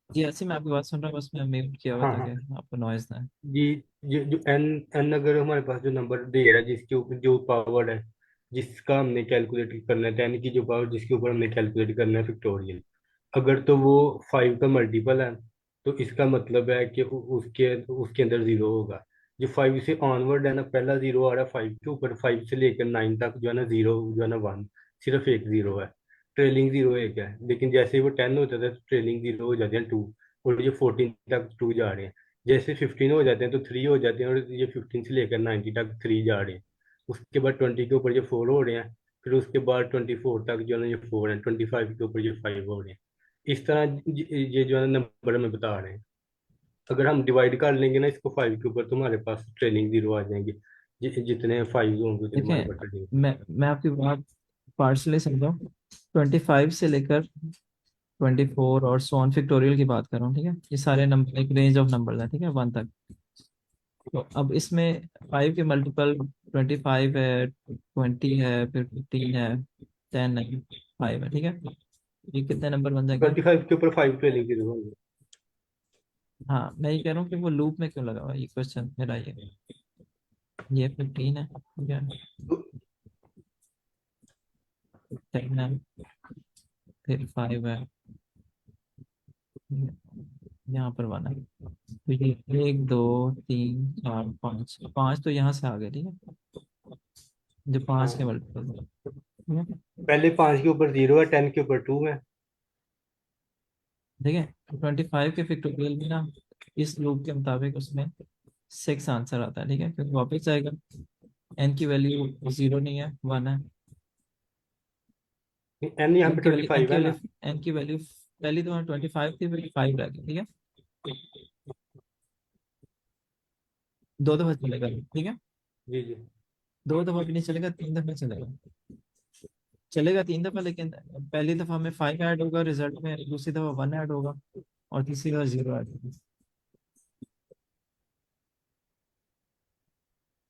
जी ऐसे मैं आपकी बात सुन रहा हूँ, बस मैं म्यूट किया हुआ हाँ था हाँ। कि आपको नॉइज ना है। जी। जो एन एन अगर हमारे पास जो नंबर दे रहा है जिसके ऊपर जो पावर है जिसका हमने कैलकुलेट करना है, टेन की जो पावर जिसके ऊपर हमने कैलकुलेट करना है फैक्टोरियल, अगर तो वो 5 का मल्टीपल है तो इसका मतलब है कि उसके उसके अंदर जीरो होगा। जो 5 से ऑनवर्ड है ना, पहला जीरो आ रहा है 5 के ऊपर, 5 से लेकर 9 तक जो है ना जीरो जो है ना 1, सिर्फ एक जीरो है। ट्रेलिंग जीरो एक है, लेकिन जैसे ही वो 10 हो जाता है तो ट्रेलिंग जीरो हो जाते हैं 2, और ये 14 तक 2 जा रहे हैं। जैसे 15 हो जाते हैं तो 3 हो जाते हैं, और ये 15 से लेकर 90 तक 3 जा रहे हैं। उसके बाद 20 के ऊपर ये 4 हो रहे हैं। फिर उसके बाद 24 तक जो है ना ये 4 है, 25 के ऊपर ये 5 हो रहे हैं। इस तरह ये जो है ना नंबर हमें बता रहे हैं। अगर हम डिवाइड कर लेंगे ना इसको 5 के ऊपर, तो हमारे पास ट्रेलिंग जीरो आ जाएंगे। जितने 5 होंगे उतने हमारे देखें, पास ट्रेलिंग। मैं आपकी बात पार्शली समझा। 25 से लेकर 24 और सो ऑन फिक्टोरियल की बात कर रहा हूँ, ठीक है। ये सारे नंबर एक रेंज ऑफ नंबर है, ठीक है, 1 तक। तो अब इसमें 5 के मल्टीपल 25 है, 20 है, फिर 15 है, 10 है, 5 है, ठीक है। ये कितने नंबर बन जाएंगे? 25 के ऊपर 5 ट्रेलिंग जीरो होंगे। हाँ, मैं ये कह रहा हूँ कि वो लूप में क्यों लगा हुआ है, ये क्वेश्चन मेरा ये 15 है, ठीक है, तो 10 है, फिर 5 है, यहाँ पर 1 है। तो ये 1 2 3 4 5, 5 तो यहाँ से आ गए, ठीक है, जो 5 के हाँ, मल्टीपल है, ठीक है। पहले 5 के ऊपर 0 है, 10 के ऊपर 2 है। ठीक है, 25 के फिक्टोरियल में ना, इस लूप के मुताबिक उसमें 6 आंसर आता है, ठीक है, क्योंकि वापस जाएगा। एन की वैल्यू 0 नहीं है, 1 है। एन यहाँ एन पे की वैल्यू एन 25 की है वैल्यू ना। एन की वैल्यू पहली तो 25 थी, फिर 5 रह गई, ठीक है। दो दफा चलेगा, ठीक है। जी जी। दो दफा भी नहीं चलेगा, 3 दफा चलेगा। चलेगा 3 दफा, लेकिन पहली दफा में 5 ऐड होगा रिजल्ट में, दूसरी दफा 1 ऐड होगा, और तीसरी दफा 0 ऐड होगा।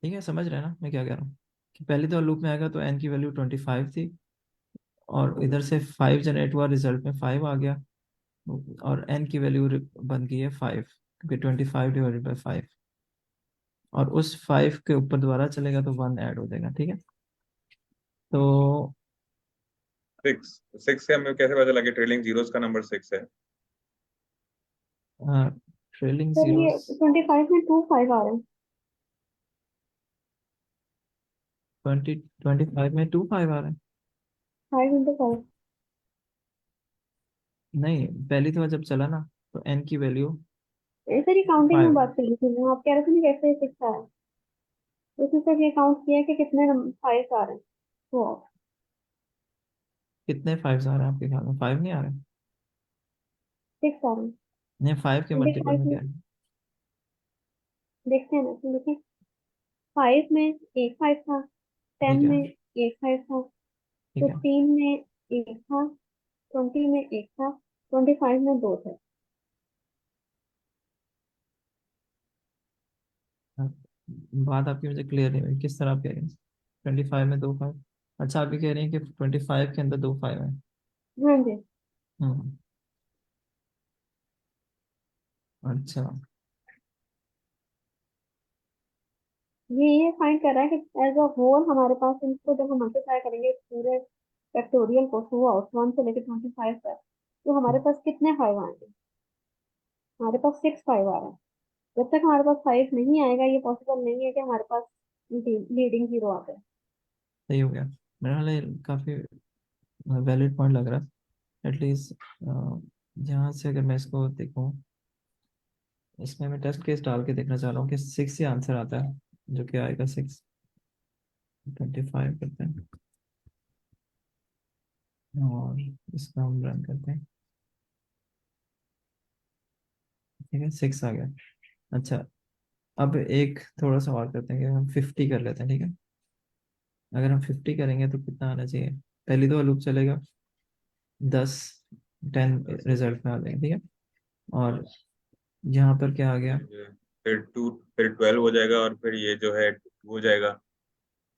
ठीक है, समझ रहे हैं ना मैं क्या कह रहा हूँ? कि पहली दफा लूप में आएगा तो एन की वैल्यू 25 थी, और इधर से 5 जनरेट हुआ, रिजल्ट में 5 आ गया, और एन की वैल्यू बन गई है 5, क्योंकि 25 डिवाइडेड बाई 5। और उस 5 के ऊपर दोबारा चलेगा तो 1 ऐड हो जाएगा, ठीक है। तो 6 6 से हमें कैसे पता चला कि ट्रेलिंग जीरोस का नंबर 6 है? ट्रेलिंग सर ये जीरोस 25 में 2 5 आ रहे हैं। 25 में 25 आ रहे हैं। 5 into 5। नहीं, पहली दफा जब चला ना, तो एन की वैल्यू सर ये काउंटिंग में 5। बात कर रही थी मैं, आप कह रहे थे ना कैसे 6 आया, तो उसने सिर्फ ये काउंट किया कि कितने 5 आ रहे हैं, वो कितने 5 आ रहे हैं आपके ख्याल में? 5 नहीं आ रहे? 6 आ रहे हैं। नहीं, 5 के मल्टीपल 25 में में क्या है? देखते हैं ना, इसमें देखिए 5 में एक 5 था, ठीक 10 है, में एक 5 था, ठीक है। 15 में एक था, 20 में एक था, 25 में 2 थे। हाँ, बात आपकी मुझे क्लियर नहीं हुई, किस तरह आप कह रहे हैं? 25 में 2 5? अच्छा, आप ये कह रहे हैं कि 25 के अंदर 2 5 है। हाँ जी। हम्म। अच्छा। ये फाइंड कर रहा है कि एज अ होल हमारे पास इनको जब हम मल्टीप्लाई करेंगे पूरे फैक्टोरियल को थ्रू आउट 1 से लेकर 25 तक, तो हमारे पास कितने 5 आएंगे? हमारे पास 6 5 आ रहे हैं। जब तक हमारे पास 5 नहीं आएगा ये पॉसिबल नहीं है कि हमारे पास लीडिंग जीरो आ जाए। सही हो गया, मेरा हाल ये काफी वैलिड पॉइंट लग रहा है एटलीस्ट। यहाँ से अगर मैं इसको देखूँ, इसमें मैं टेस्ट केस डाल के देखना चाह रहा हूँ कि 6 ही आंसर आता है, जो कि आएगा 6। 25 करते हैं, और इसका हम रन करते हैं। ठीक है, 6 आ गया। अच्छा, अब एक थोड़ा सा और करते हैं कि हम 50 कर लेते हैं, ठीक है। अगर हम 50 करेंगे तो कितना आना चाहिए? पहली दो लूप चलेगा, 10 10 रिजल्ट में आ जाएगा, ठीक है। और यहाँ पर क्या आ गया? फिर 2, फिर 12 हो जाएगा, और फिर ये जो है 2 हो जाएगा,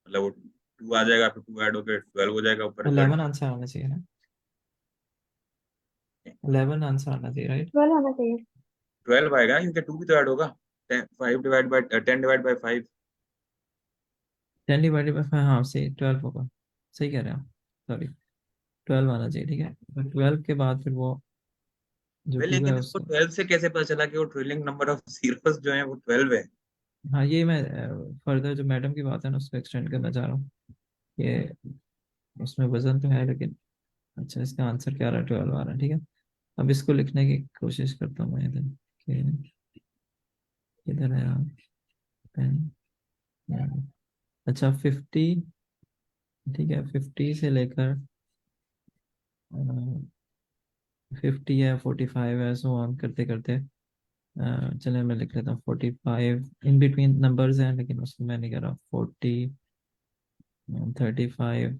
मतलब वो 2 आ जाएगा, फिर 2 ऐड होकर 12 हो जाएगा ऊपर रिजल्ट। 11 आंसर आना चाहिए ना? 11 आंसर आना चाहिए, राइट? 12 आना चाहिए। 12 आएगा ना, क्योंकि 2 भी तो ऐड होगा। 10 डिवाइड बाई 5। 10 डिवाइडेड बाई 5, हाँ सही, 12 होगा। सही कह रहे हैं आप, सॉरी, 12 आना चाहिए, ठीक है। 12 के बाद फिर वो जो वे 2 है लेकिन इसको उसको। 12 से कैसे पता चला कि वो ट्रिलियन नंबर ऑफ जीरोस जो है वो 12 है? हाँ, ये मैं फर्दर जो मैडम की बात है ना उसको एक्सटेंड करना चाह रहा हूँ, ये उसमें वजन तो है लेकिन। अच्छा, इसका आंसर क्या आ रहा है? 12 आ रहा है, ठीक है। अब इसको लिखने की कोशिश करता हूँ मैं इधर कि किधर है यार पेन? अच्छा 50, ठीक है 50 से लेकर 50 है 45 है, सो ऑन करते करते चलिए मैं लिख लेता हूँ 45। इन बिटवीन नंबर्स हैं लेकिन उसको मैं नहीं कर रहा। 40, 35,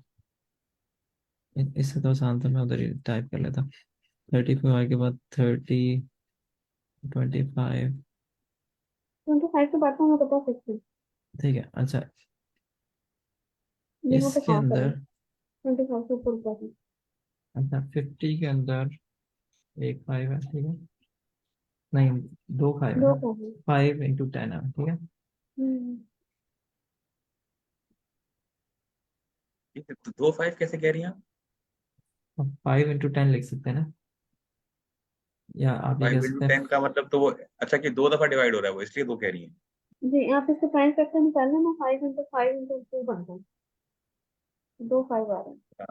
इससे तो आसान था, मैं उधर ही टाइप कर लेता। 35 के बाद 30, 25, 25 के बाद तो हमें पता है 60। ठीक है। अच्छा यहाँ पे इसके कहाँ पर है? अंदर, 25 के ऊपर क्या है? अच्छा 50 के अंदर एक 5 है, ठीक है, नहीं दो 5 है दो ना, का है। 5 × 10 है, ठीक है। हम्म। तो 2 5 कैसे कह रही हैं आप? 5 × 10 लिख सकते हैं ना, या आप ये कह सकते हैं। 5 × 10 का मतलब तो वो, अच्छा कि 2 दफा डिवाइड हो रहा है वो, इसलिए 2 कह रही हैं। जी, आप इससे प्राइम फैक्टर निकालना ना, 5 × 5 × 2 बनता है। 2 5 आ रहा है।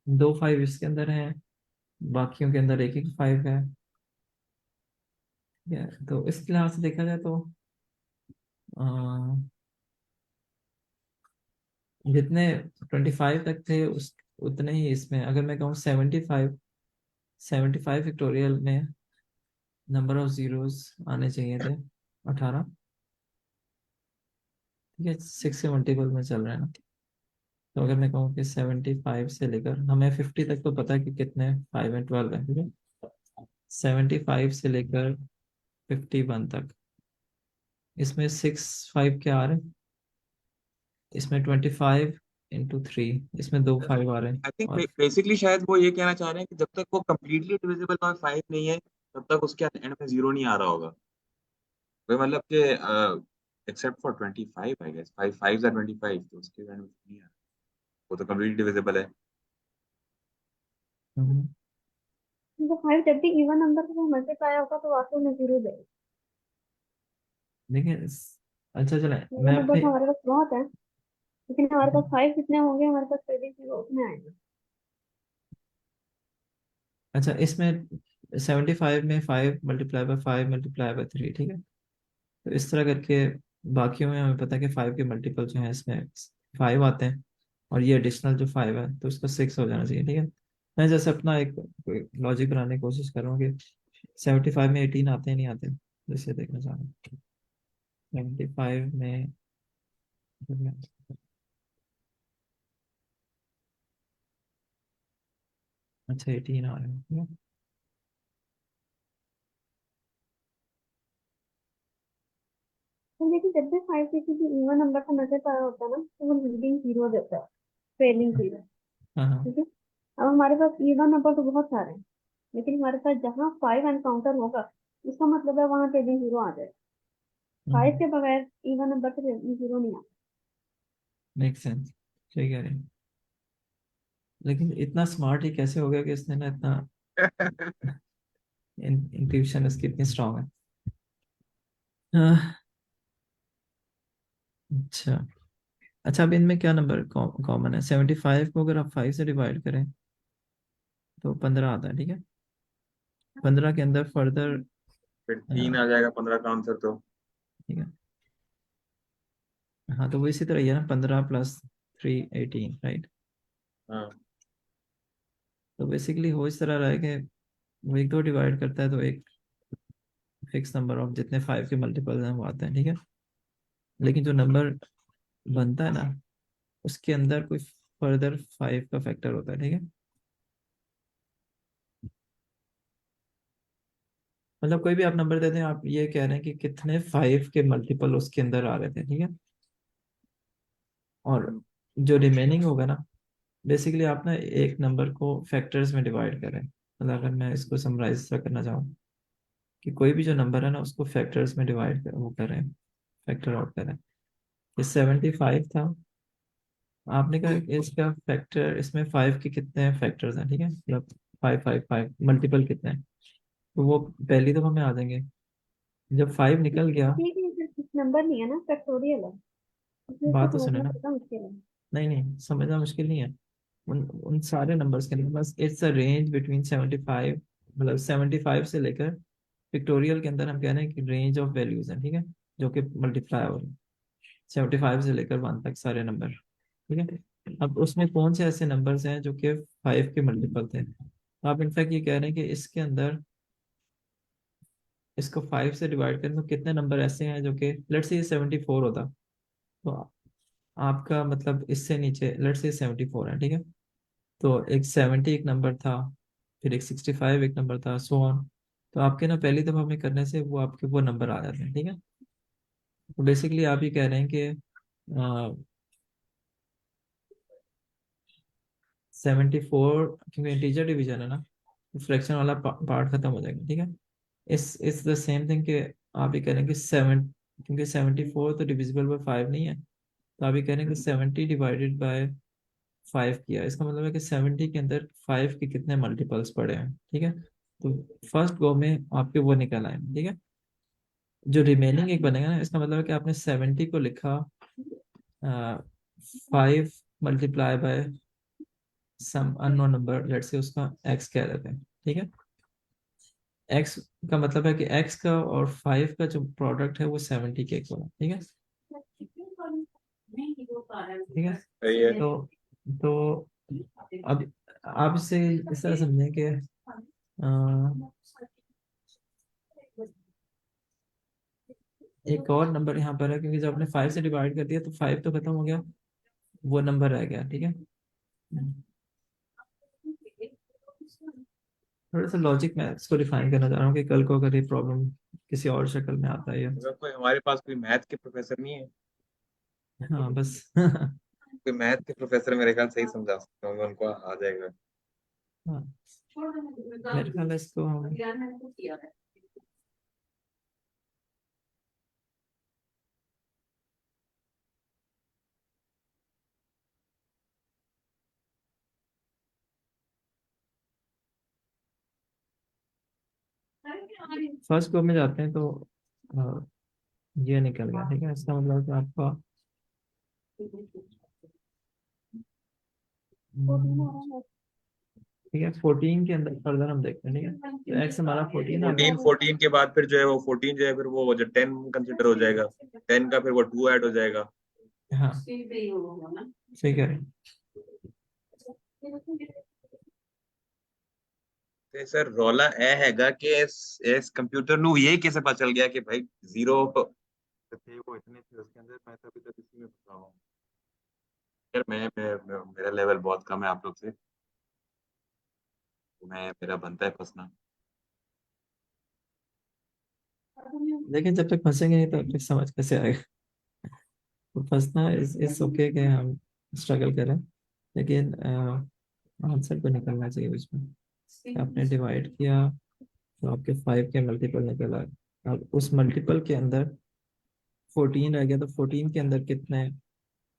दो 5 इसके अंदर है, बाकियों के अंदर एक एक 5 है, ठीक है। तो इस लिहाज से देखा जाए तो अ, जितने 25 तक थे उस उतने ही इसमें, अगर मैं कहूँ 75, 75 फैक्टोरियल में नंबर ऑफ जीरोस आने चाहिए थे 18, ठीक है 6 के मल्टीपल में चल रहा है ना। तो अगर मैं कहूँ कि 75 से लेकर हमें 50 तक तो पता है कि कितने 5 और 12 है, ठीक है। 75 से लेकर 51 तक, इसमें 6 5 क्या आ रहे हैं, इसमें 25 × 3, इसमें दो 5 आ रहे हैं। आई थिंक और बेसिकली शायद वो ये कहना चाह रहे हैं कि जब तक वो कम्प्लीटली डिविजिबल बाय 5 नहीं है, तब तक उसके एंड में 0 नहीं आ रहा होगा। वही मतलब कि except for 25 I guess, 5 5 are 25, तो उसके एंड में नहीं आ रहा, वो तो कम्प्लीटली डिविजिबल है। हम्म, तो 5 जब भी इवन नंबर से मल्टीप्लाई होगा तो वास्तव में 0 देगा। देखिए अच्छा चले इवन मैं नंबर अपने, तो हमारे पास बहुत है, लेकिन हमारे पास 5 कितने होंगे, हमारे पास 30 उतने आएंगे। अच्छा इसमें 75 में 5 × 5 × 5 × 3, ठीक है। तो इस तरह करके बाकियों में हमें पता है कि 5 के मल्टीपल जो है इसमें 5 आते हैं, और ये एडिशनल जो 5 है तो इसका 6 हो जाना चाहिए, ठीक है। मैं जैसे अपना एक लॉजिक बनाने की कोशिश कर रहा हूँ कि 75 में 18 आते हैं नहीं आते, जैसे देखना चाह रहा हूँ 75 में, अच्छा 18 आ रहे हैं, ठीक है? तो देखिए, जब भी 5 किसी भी इवन नंबर से मल्टीप्लाई होता है ना, तो वो लीडिंग 0 देता है, ट्रेलिंग 0। हाँ हाँ। ठीक है। अब हमारे पास इवन नंबर तो बहुत सारे हैं, लेकिन हमारे पास जहाँ 5 एनकाउंटर होगा, इसका मतलब है वहाँ ट्रेलिंग 0 आ जाएगा। 5 के बगैर इवन नंबर से ट्रेलिंग 0 नहीं आता। मेक सेंस, सही कह रहे हैं। लेकिन इतना स्मार्ट ही कैसे हो गया कि इसने ना इतना इंट्यूशन इसकी इतनी स्ट्रांग है। हाँ, अच्छा। अच्छा अब इनमें क्या नंबर कॉमन है? 75 को अगर आप 5 से डिवाइड करें तो 15 आता है, ठीक है। 15 के अंदर फर्दर, फिर 3 आ जाएगा 15 का आंसर तो। ठीक है। हाँ तो वो इसी तरह ही है ना, 15 + 3 18, राइट। हाँ। तो बेसिकली हो इस तरह रहा है कि वो एक दो डिवाइड करता है तो एक फिक्स नंबर ऑफ जितने 5 के मल्टीपल हैं वो आते हैं, ठीक है। लेकिन जो नंबर बनता है ना, उसके अंदर कोई फर्दर 5 का फैक्टर होता है, ठीक है। मतलब कोई भी आप नंबर देते हैं, आप ये कह रहे हैं कि कितने 5 के मल्टीपल उसके अंदर आ रहे थे, ठीक है। और जो रिमेनिंग होगा ना, बेसिकली आप ना एक नंबर को फैक्टर्स में डिवाइड करें। मतलब अगर मैं इसको समराइज करना चाहूँ कि कोई भी जो नंबर है ना उसको फैक्टर्स में डिवाइड कर वो करें, फैक्टर आउट करें। ये 75 था, आपने कहा कि इसका फैक्टर, इसमें 5 के कितने फैक्टर्स हैं, ठीक है, मतलब 5 5 5 मल्टीपल कितने हैं, तो वो पहली दफा में आ जाएंगे। जब 5 निकल गया, ठीक है, सिर्फ नंबर नहीं है ना, फैक्टोरियल है, इसलिए इसको बात तो सुने समझना ना, थोड़ा मुश्किल है। नहीं नहीं समझना मुश्किल नहीं है। उन उन सारे नंबर्स के लिए बस इट्स अ रेंज बिटवीन 75, मतलब 75 से लेकर पिक्टोरियल के अंदर हम कह रहे हैं कि रेंज ऑफ वैल्यूज है, ठीक है, जो कि मल्टीप्लाई हो रही है 75 से लेकर 1 तक सारे नंबर, ठीक है। अब उसमें कौन से ऐसे नंबर्स हैं जो कि 5 के मल्टीपल थे, तो आप इनफैक्ट ये कह रहे हैं कि इसके अंदर इसको 5 से डिवाइड करें तो कितने नंबर ऐसे हैं जो कि लेट्स से 74 होता, तो आपका मतलब इससे नीचे लेट्स से 74 है, ठीक है। तो एक 70 एक नंबर था, फिर एक 65 एक नंबर था, सो ऑन। तो आपके ना पहली दफा में करने से वो आपके वो नंबर आ जाते हैं, ठीक है। तो बेसिकली आप ये कह रहे हैं कि 74, क्योंकि इंटीजर डिवीजन है ना, फ्रैक्शन वाला पार्ट खत्म हो जाएगा, ठीक है। इस द सेम थिंग कि आप ये कह रहे हैं कि 74 तो डिविजिबल बाय 5 नहीं है, तो आप ये कह रहे हैं कि 70 डिवाइडेड बाय 5 किया, इसका मतलब है कि 70 के अंदर 5 के कितने मल्टीपल्स पड़े हैं, ठीक है। तो फर्स्ट गो में आपके वो निकल आए, ठीक है। जो रिमेनिंग एक बनेगा ना, इसका मतलब है कि आपने 70 को लिखा 5 multiply by some unknown number, let's say उसका x कह देते हैं, ठीक है। x का मतलब है कि x का और 5 का जो प्रोडक्ट है वो 70 के इक्वल है, ठीक है, ठीक है। सही है। तो अब आप इसे इस तरह समझें कि एक और नंबर यहाँ पर है, क्योंकि जब आपने 5 से डिवाइड कर दिया तो 5 तो खत्म हो गया, वो नंबर रह गया, ठीक है। थोड़ा सा लॉजिक मैं इसको डिफाइन करना चाह रहा हूँ कि कल को अगर ये प्रॉब्लम किसी और शक्ल में आता है अगर कोई हमारे पास कोई मैथ के प्रोफेसर नहीं है, हाँ बस कोई मैथ के प्रोफेसर मेरे ख्याल सही समझा सकते होंगे, उनको आ जाएगा। हाँ, मेरे ख्याल है इसको हम फर्स्ट गो में जाते हैं तो अ, ये निकल गया, ठीक है। इसका मतलब है कि आपका 14 हम्म, आ रहा है। ठीक है, 14 के अंदर फर्दर हम देखते हैं, ठीक है। तो एक्स हमारा 14 आ गया। 14 के बाद फिर जो है वो 14 जो है फिर वो जो 10 कंसिडर हो जाएगा, 10 का फिर वो 2 ऐड हो जाएगा। हाँ सही कह रहे हैं। ਤੇ ਸਰ ਰੌਲਾ ਇਹ ਹੈਗਾ ਕਿ ਇਸ कंप्यूटर ਨੂੰ ये कैसे पता चल गया कि भाई जीरो थे वो इतने थे उसके अंदर, मैं तो अभी तक इसी में फंसा हुआ हूँ। यार मेरा लेवल बहुत कम है आप लोग से, तो मैं मेरा बनता है फंसना। लेकिन जब तक फंसेंगे नहीं तब तक समझ कैसे आएगा। तो फंसना इस ओके के हम स्ट्रगल करें, लेकिन आंसर तो निकलना चाहिए उसमें। आपने डिवाइड किया तो आपके 5 के मल्टीपल निकल आए। अब उस मल्टीपल के अंदर 14 रह गया, तो 14 के अंदर कितने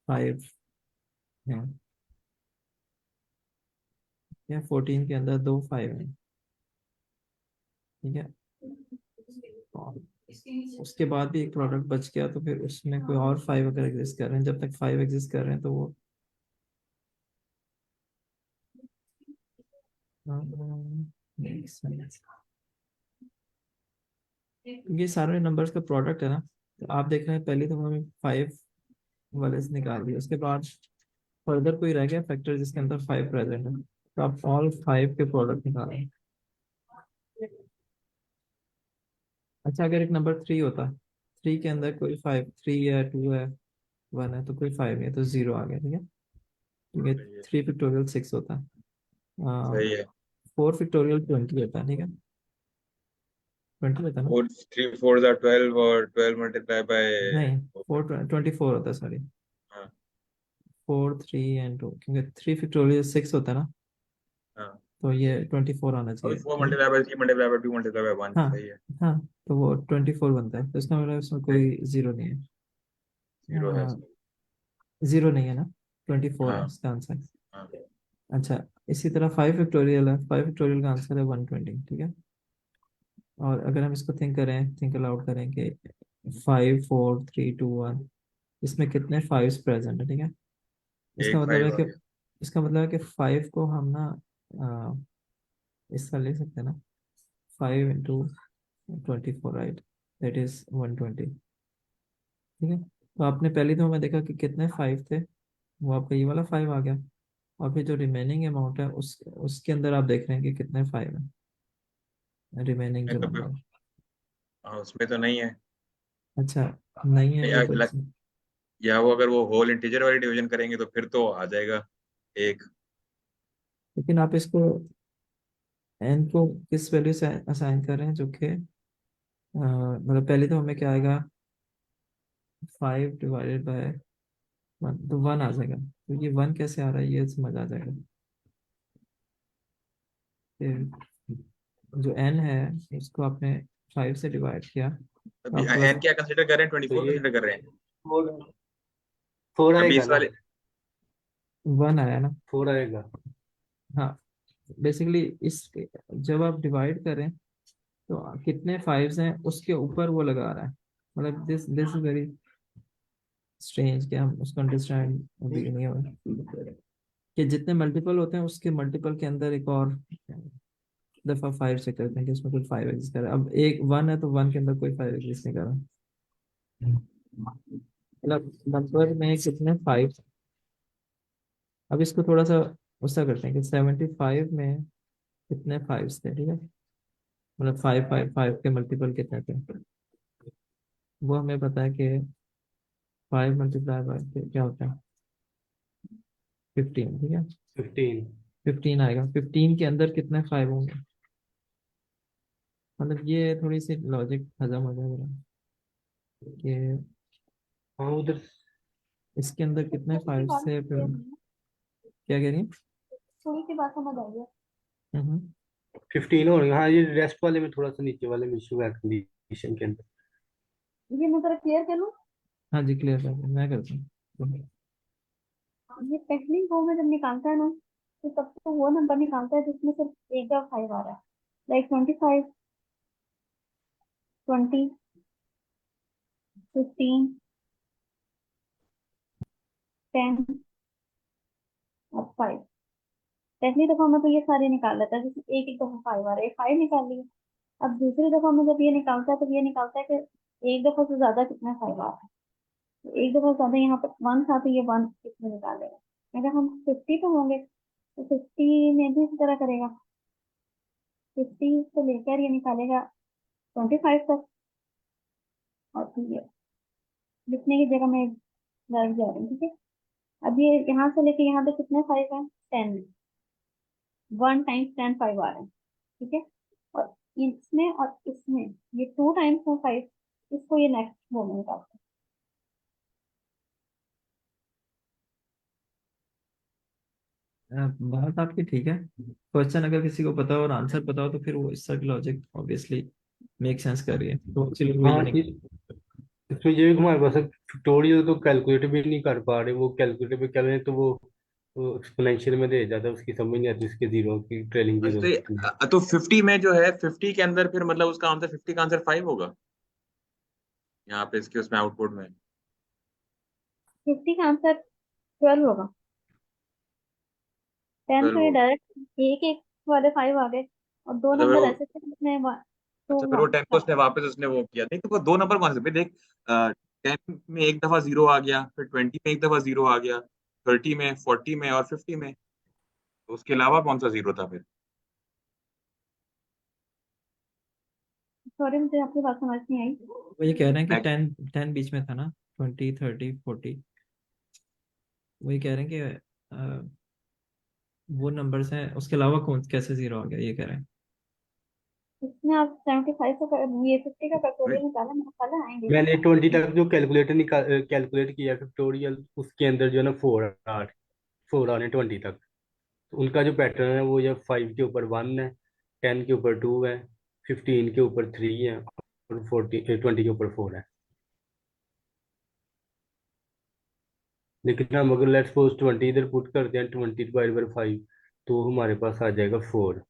5 हैं, या 14 के अंदर 2 5 हैं, ठीक है। और उसके बाद भी एक प्रोडक्ट बच गया, तो फिर उसमें कोई और 5 अगर एग्जिस्ट कर रहे हैं, जब तक 5 एग्जिस्ट कर रहे हैं तो वो makes sense। ये सारे नंबर्स का प्रोडक्ट है ना, तो आप देख रहे हैं पहले तो हमें 5 वाले से निकाल दिया, उसके बाद फर्दर कोई रह गया फैक्टर जिसके अंदर 5 प्रेजेंट है, तो आप ऑल 5 के प्रोडक्ट निकालें। अच्छा, अगर एक नंबर 3 होता, 3 के अंदर कोई 5, 3 है, 2 है, 1 है, तो कोई 5 नहीं है, तो 0 आ गया, ठीक है। क्योंकि सही है। 3 पिक्टोरियल 6 होता है, सही है। 4 पिक्टोरियल 20 होता है, ठीक है, 20 होता है ना। 4 3 4 are 12 और 12 मल्टीप्लाई बाय। नहीं, 24 होता है, सॉरी। हाँ 4 3 एंड 2, क्योंकि 3 पिक्टोरियल 6 होता है ना, हाँ, तो ये 24 आना अभी चाहिए, 4 ठीक है। Multiply by 3 multiply by 2 multiply by 1, हाँ सही है। हाँ, तो वो 24 बनता है, तो इसका मतलब इसमें कोई जीरो नहीं है। 0 है इसमें। जीरो नहीं है ना, 24 है हाँ इसका आंसर। हाँ। अच्छा, इसी तरह 5 फैक्टोरियल है, 5 फैक्टोरियल का आंसर है 120, ठीक है। और अगर हम इसको थिंक अलाउड करें कि 5 4 3 2 1, इसमें कितने 5 प्रेजेंट है, ठीक है। इसका एक मतलब है 5 आ कि गया। फाइव को हम ना इसका ले सकते हैं ना, 5 इंटू 24, राइट, दैट इज 120। ठीक है, तो आपने पहली तो हमें देखा कि कितने 5 थे, वो आपका ये वाला 5 आ गया। और फिर जो रिमेनिंग अमाउंट है उसके अंदर आप देख रहे हैं कि कितने 5 है रिमेनिंग मैं जो तो फिर नंबर। हाँ, उसमें तो नहीं है। अच्छा, नहीं है या, वो तो या वो अगर वो होल इंटीजर वाली डिवीजन करेंगे तो फिर तो आ जाएगा एक। लेकिन आप इसको एन को किस वैल्यू से असाइन कर रहे हैं, जो कि मतलब पहले तो हमें क्या आएगा, 5/1, तो 1 आ जाएगा। तो ये 1 कैसे आ रहा है ये समझ आ जाएगा। फिर जो एन है इसको आपने 5 से डिवाइड किया तो अभी आपके पास एन क्या कंसिडर कर रहे हैं, ट्वेंटी तो फोर ये कंसिडर कर रहे हैं। 4 अभी आएगा इस ना, वाले 1 आया ना। 4 आएगा। हाँ, बेसिकली इस जब आप डिवाइड करें तो कितने 5 हैं उसके ऊपर वो लगा रहा है। मतलब this this is very strange कि हम उसको अंडरस्टैंड अभी नहीं हो रहा कि जितने मल्टीपल होते हैं उसके मल्टीपल के अंदर एक और दफा 5 से करते हैं कि उसमें कोई 5 एग्जिस्ट कर रहा है। अब एक 1 है तो 1 के अंदर कोई 5 एग्जिस्ट नहीं कर रहा। मतलब नंबर में कितने 5। अब इसको थोड़ा सा उसका करते हैं कि 75 में कितने 5 थे, ठीक है। मतलब 5 5 5 के मल्टीपल कितने थे वो हमें पता है कि 5 × 5 क्या होता है 15, ठीक है। 15। 15 आएगा, 15 के अंदर कितने 5 होंगे। मतलब ये थोड़ी सी लॉजिक हजम हो जाएगा कि हाँ उधर इसके अंदर कितने थोड़ी सी 5 बात से फिर clear नहीं है। क्या कह रही है। थोड़ी सी बात समझ आई है। हम्म। 15 हो गया। हाँ ये रेस्ट वाले में थोड़ा सा नीचे वाले में इशू है कंडीशन के अंदर। ये मैं जरा क्लियर कर लूँ। हाँ जी, क्लियर कर मैं करता हूँ। ये पहली रो में जब निकालता है ना, तो तब तो वो नंबर निकालता है जिसमें सिर्फ एक का 5 आ रहा है। लाइक 25, 20, 15, 10 और 5। पहली दफा में तो ये सारे निकाल लेता है, जैसे एक एक दफा 5 आ रहा है, 5 निकाल लिया। अब दूसरी दफा में जब ये निकालता है तो ये निकालता है कि एक दफा से ज्यादा कितना 5 आ रहा है। तो एक दफा ज्यादा यहाँ पर 1 था तो ये 1 कितने निकालेगा। अगर हम 50 पे होंगे तो 50 में भी इसी तरह करेगा। 50 से लेकर ये निकालेगा 25 तक। और फिर ये लिखने की जगह मैं डायरेक्ट जा रही हूँ, ठीक है। अब ये यहाँ से लेके यहाँ तक कितने 5 है, 10। 1 टाइम्स 10 5 आ रहे हैं, ठीक है। और इसमें और इसमें ये 2 टाइम्स है 5। इसको ये नेक्स्ट वो में निकालते बात आपकी ठीक है। क्वेश्चन अगर किसी को पता हो और आंसर पता हो तो फिर वो इस तरह की लॉजिक ऑब्वियसली मेक सेंस कर रही है, तो चलिए वही हाँ इसमें ये भी हमारे पास फैक्टोरियल तो कैलकुलेट भी नहीं कर पा रहे। वो कैलकुलेटर पे कर रहे हैं तो वो एक्सपोनेंशियल में दे जाता है, उसकी समझ नहीं आती उसके जीरो की ट्रेलिंग अच्छा जीरो की। तो 50 में जो है 50 के अंदर फिर मतलब उसका आंसर 50 का आंसर 5 होगा यहाँ पे इसके उसमें आउटपुट में। 50 का आंसर 12 होगा। 10 तो 12 ये होगा। डायरेक्ट एक एक वाले 5 आ गए। और दो अच्छा फिर नंबर वो ऐसे थे जिसमें टू अच्छा फिर वो 10 को उसने वापस उसने वो किया। नहीं तो वो दो नंबर कौन से थे देख। 10 में एक दफा जीरो आ गया, फिर 20 में एक दफा जीरो आ गया, 30 में, 40 में और 50 में। तो उसके अलावा कौन सा जीरो था फिर। सॉरी मुझे आपकी बात समझ नहीं आई। वो ये कह रहे हैं कि मैं 10 बीच में था ना, 20 30 40। वही कह रहे हैं कि वो नंबर्स हैं उसके अलावा कौन कैसे जीरो आ गया ये कह रहे हैं। इसमें आप 75 से ये 50 का फैक्टोरियल निकाला, निकाला आएंगे। मैंने 20 तक जो कैलकुलेट किया फैक्टोरियल, उसके अंदर जो है ना 4 आ रहे हैं 20 तक। तो उनका जो पैटर्न है वो ये 5 के ऊपर 1 है, 10 के ऊपर 2 है, 15 के ऊपर 3 है और 20 के ऊपर 4 है। लेकिन हम अगर लेट्स सपोज 20 इधर पुट करते हैं, 20 डिवाइड बाई 5, तो हमारे पास आ जाएगा 4।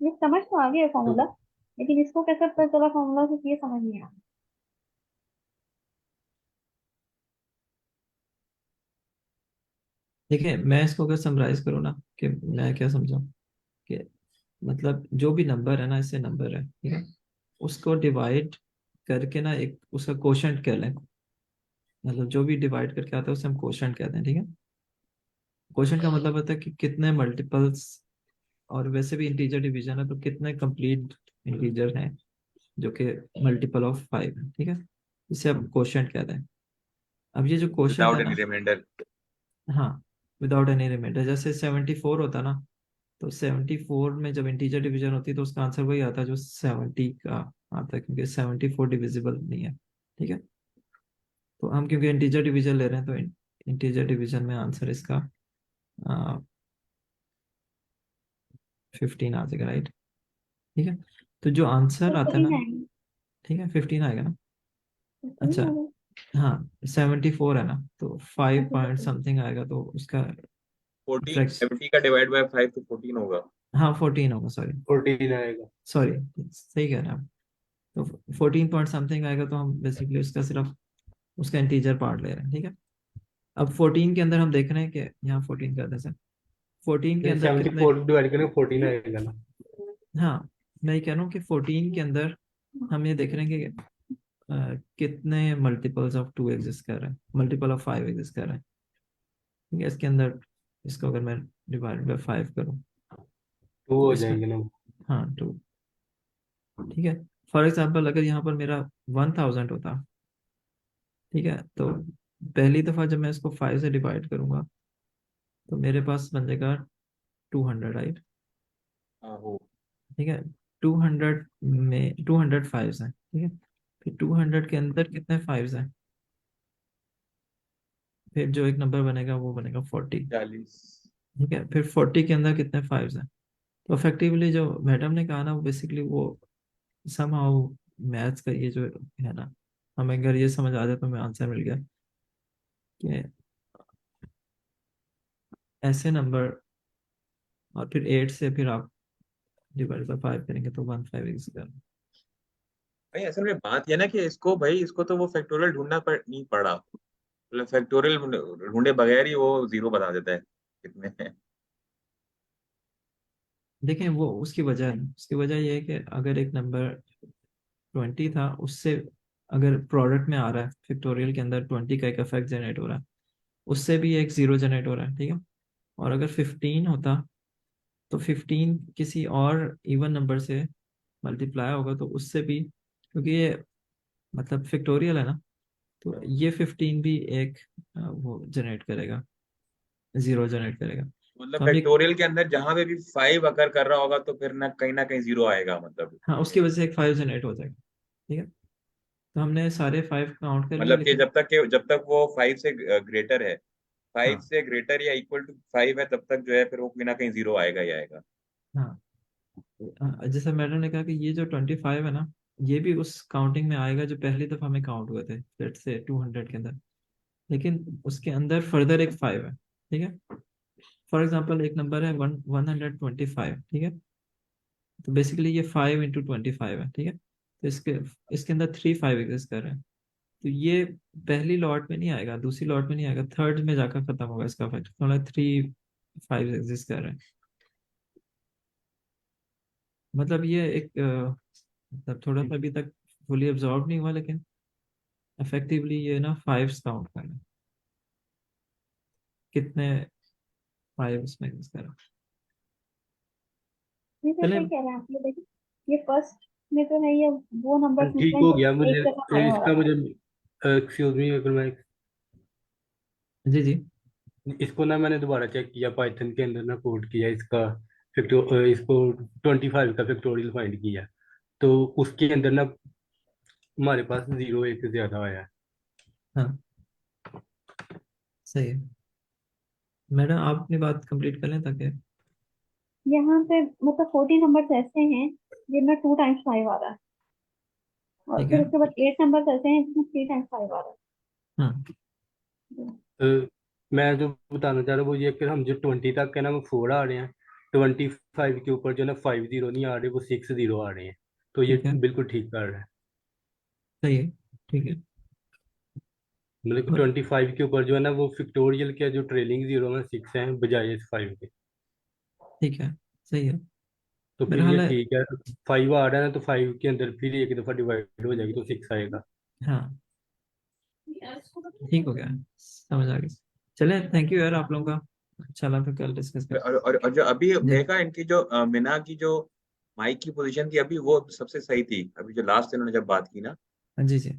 ये समझ तो आ गया तो फॉर्मूला, लेकिन इसको कैसे पता चला फॉर्मूला से, ये समझ नहीं आया। देखिए मैं इसको अगर समराइज करूँ ना कि मैं क्या समझा कि मतलब जो भी नंबर है ना, इससे नंबर है, ठीक है, उसको डिवाइड करके ना एक उसका कोशेंट कह लें। मतलब जो भी डिवाइड करके आता है उसे हम कोशेंट कहते हैं, ठीक है। कोशेंट का मतलब होता है कि कितने मल्टीपल्स, और वैसे भी इंटीजर डिवीजन है तो कितने कंप्लीट इंटीजर हैं जो कि मल्टीपल ऑफ 5 है, ठीक है। इसे हम कोशेंट कहते हैं। अब ये जो कोशेंट है विदाउट एनी ना, रिमाइंडर। हाँ, विदाउट एनी रिमाइंडर, जैसे 74 होता ना, तो 74 में जब इंटीजर डिवीजन होती है तो उसका आंसर वही आता है जो 70 का आता है, क्योंकि 74 डिविजिबल नहीं है, ठीक है। तो हम क्योंकि इंटीजर डिवीजन ले रहे हैं तो इंटीजर डिवीजन में आंसर इसका 15 आ जाएगा, राइट, ठीक है। तो जो तो आंसर आता है थोड़ी ना, ना आएंगे, ठीक है, 15 आएगा ना। तो थोड़ी अच्छा, ना आएगा। हाँ, 74 है ना, तो 5 अच्छा पॉइंट तो समथिंग आएगा तो उसका 14, फ्रैक्स 70 का डिवाइड बाय 5 तो 14 होगा। हाँ 14 होगा, सॉरी, 14 आएगा। सॉरी, सही कह रहे हैं आप। तो 14 पॉइंट समथिंग आएगा, तो हम बेसिकली उसका सिर्फ उसका इंटीजर पार्ट ले रहे हैं, ठीक है। अब 14 के अंदर हम देख रहे हैं कि यहाँ 14 कर दें, 14 के अंदर सेवेंटी कितने, फोर डिवाइड करें 14 आएगा ना। हाँ, मैं ये कह रहा हूँ कि 14 के अंदर हम ये देख रहे हैं कि कितने मल्टीपल्स ऑफ 2 एग्जिस्ट कर रहे हैं, मल्टीपल ऑफ 5 एग्जिस्ट कर रहे हैं, ठीक है। इसके अंदर इसको अगर मैं डिवाइड बाय 5 करूँ तो तो हो इसमें, जाएंगे ना। हाँ 2, ठीक है। फॉर एग्जाम्पल अगर यहाँ पर मेरा 1000 होता, ठीक है, तो पहली दफा जब मैं इसको 5 से डिवाइड करूंगा तो मेरे पास बन जाएगा 200, राइट, हाँ हो। ठीक है। 200 में 200 फाइव्स हैं, ठीक है। फिर 200 के अंदर कितने फाइव्स हैं, फिर जो एक नंबर बनेगा वो बनेगा 40, 40। ठीक है। फिर 40 के अंदर कितने फाइव्स हैं, तो इफेक्टिवली जो मैडम ने कहा ना, वो बेसिकली वो समहाउ मैथ्स का ये जो है ना, हमें अगर ये समझ आ जाए तो हमें आंसर मिल गया कि ऐसे नंबर, और फिर 8 से फिर आप डिवाइड बाय 5 करेंगे तो 15 भाई असल में बात यह ना कि इसको भाई इसको तो वो फैक्टोरियल नहीं पड़ा। मतलब फैक्टोरियल ढूंढे बगैर ही वो जीरो बता देता है कितने हैं। देखें, वो उसकी वजह है, उसकी वजह ये है कि अगर एक नंबर 20 था, उससे अगर प्रोडक्ट में आ रहा है फैक्टोरियल के अंदर 20 का एक इफेक्ट जनरेट हो रहा है, उससे भी एक जीरो जनरेट हो रहा है, ठीक है। और अगर 15 होता तो 15 किसी और इवन नंबर से मल्टीप्लाई होगा तो उससे भी, क्योंकि ये मतलब फैक्टोरियल है ना, तो ये 15 भी एक वो जनरेट करेगा, जीरो जनरेट करेगा। मतलब तो हम ये, फैक्टोरियल के अंदर जहां पे भी 5 अकर कर रहा होगा तो फिर ना कहीं जीरो आएगा मतलब। हाँ, उसकी वजह से एक 5 जनरेट हो जाएगा, ठीक है। तो हमने सारे 5 काउंट कर लिए, मतलब कि लेकिन जब तक वो 5 से ग्रेटर है, 5 हाँ, से ग्रेटर या इक्वल टू 5 है, तब तक जो है फिर वो कहीं ना कहीं जीरो आएगा ही आएगा। हाँ, जैसे मैडम ने कहा कि ये जो 25 है ना, ये भी उस काउंटिंग में आएगा जो पहली दफा में काउंट हुए थे, लेट से 200 के अंदर, लेकिन उसके अंदर फर्दर एक 5 है, ठीक है। फॉर एग्जाम्पल एक नंबर है 125, ठीक है। तो बेसिकली ये 5 × 25 है, ठीक है। तो इसके इसके अंदर 3 5 एग्जिस्ट कर रहे हैं, तो ये पहली लॉट में नहीं आएगा, दूसरी लॉट में नहीं आएगा, थर्ड में जाकर खत्म होगा इसका फैक्ट, थोड़ा 3 5 एग्जिस्ट कर रहे हैं। मतलब ये एक मतलब थोड़ा सा अभी तक फुली एब्जॉर्ब नहीं हुआ, लेकिन इफेक्टिवली ये ना 5 काउंट कर रहे हैं, कितने 5 इसमें एग्जिस्ट कर रहे हैं। ये तो चले, सही कह रहे हैं आप, ये देखिए, ये फर्स्ट में तो है, ये वो नंबर ठीक निकले हो जो गया मुझे। एक जगह फाइव हो रहा इसका था। मुझे एक्सक्यूज मी, अगर मैं जी जी, इसको ना मैंने दोबारा चेक किया पाइथन के अंदर ना कोड किया इसका इसको 25 का फैक्टोरियल फाइंड किया, तो उसके अंदर ना हमारे पास 0 एक ज्यादा आया है। हाँ, सही है। मैडम आप अपनी बात कंप्लीट कर लें ताकि, यहाँ पे मतलब 40 नंबर्स ऐसे हैं जिनमें 2 टाइम्स 5 आ रहा है, और ठीक फिर है, उसके बाद 8 नंबर्स ऐसे हैं जिसमें 3 टाइम्स 5 आ रहा हाँ, है। अ, मैं जो बताना चाह रहा हूँ वो ये कि हम जो 20 तक है ना वो 4 आ रहे हैं, 25 के ऊपर जो ना 5 0 नहीं आ रहे, वो 6 0 आ रहे हैं, तो ये ठीक है, बिल्कुल ठीक कर रहा है। सही है, ठीक है, मतलब कि और 25 के ऊपर जो है ना वो फिक्टोरियल के जो ट्रेलिंग जीरो में 6 हैं बजाय इस 5 के। ठीक है, सही है। तो मेरा फिर हाल ये है। ठीक है। 5 आ रहा है ना, तो 5 के अंदर फिर एक दफा डिवाइड हो जाएगी तो 6 आएगा। हाँ ठीक हो गया, समझ आ गई। चले, थैंक यू यार आप लोगों का, अच्छा लगा, फिर कल डिस्कस करें। और जो अभी जी देखा इनकी जो मीना की जो माइक की पोजीशन थी अभी वो सबसे सही थी, अभी जो लास्ट इन्होंने जब बात की ना, हाँ जी जी,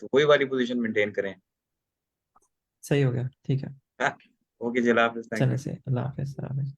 तो वही वाली पोजीशन मेंटेन करें। सही हो गया, ठीक है। ओके, चला हाफिज, थैंक चले यू। से, अल्लाह हाफिज़, अल्लाह हाफिज़।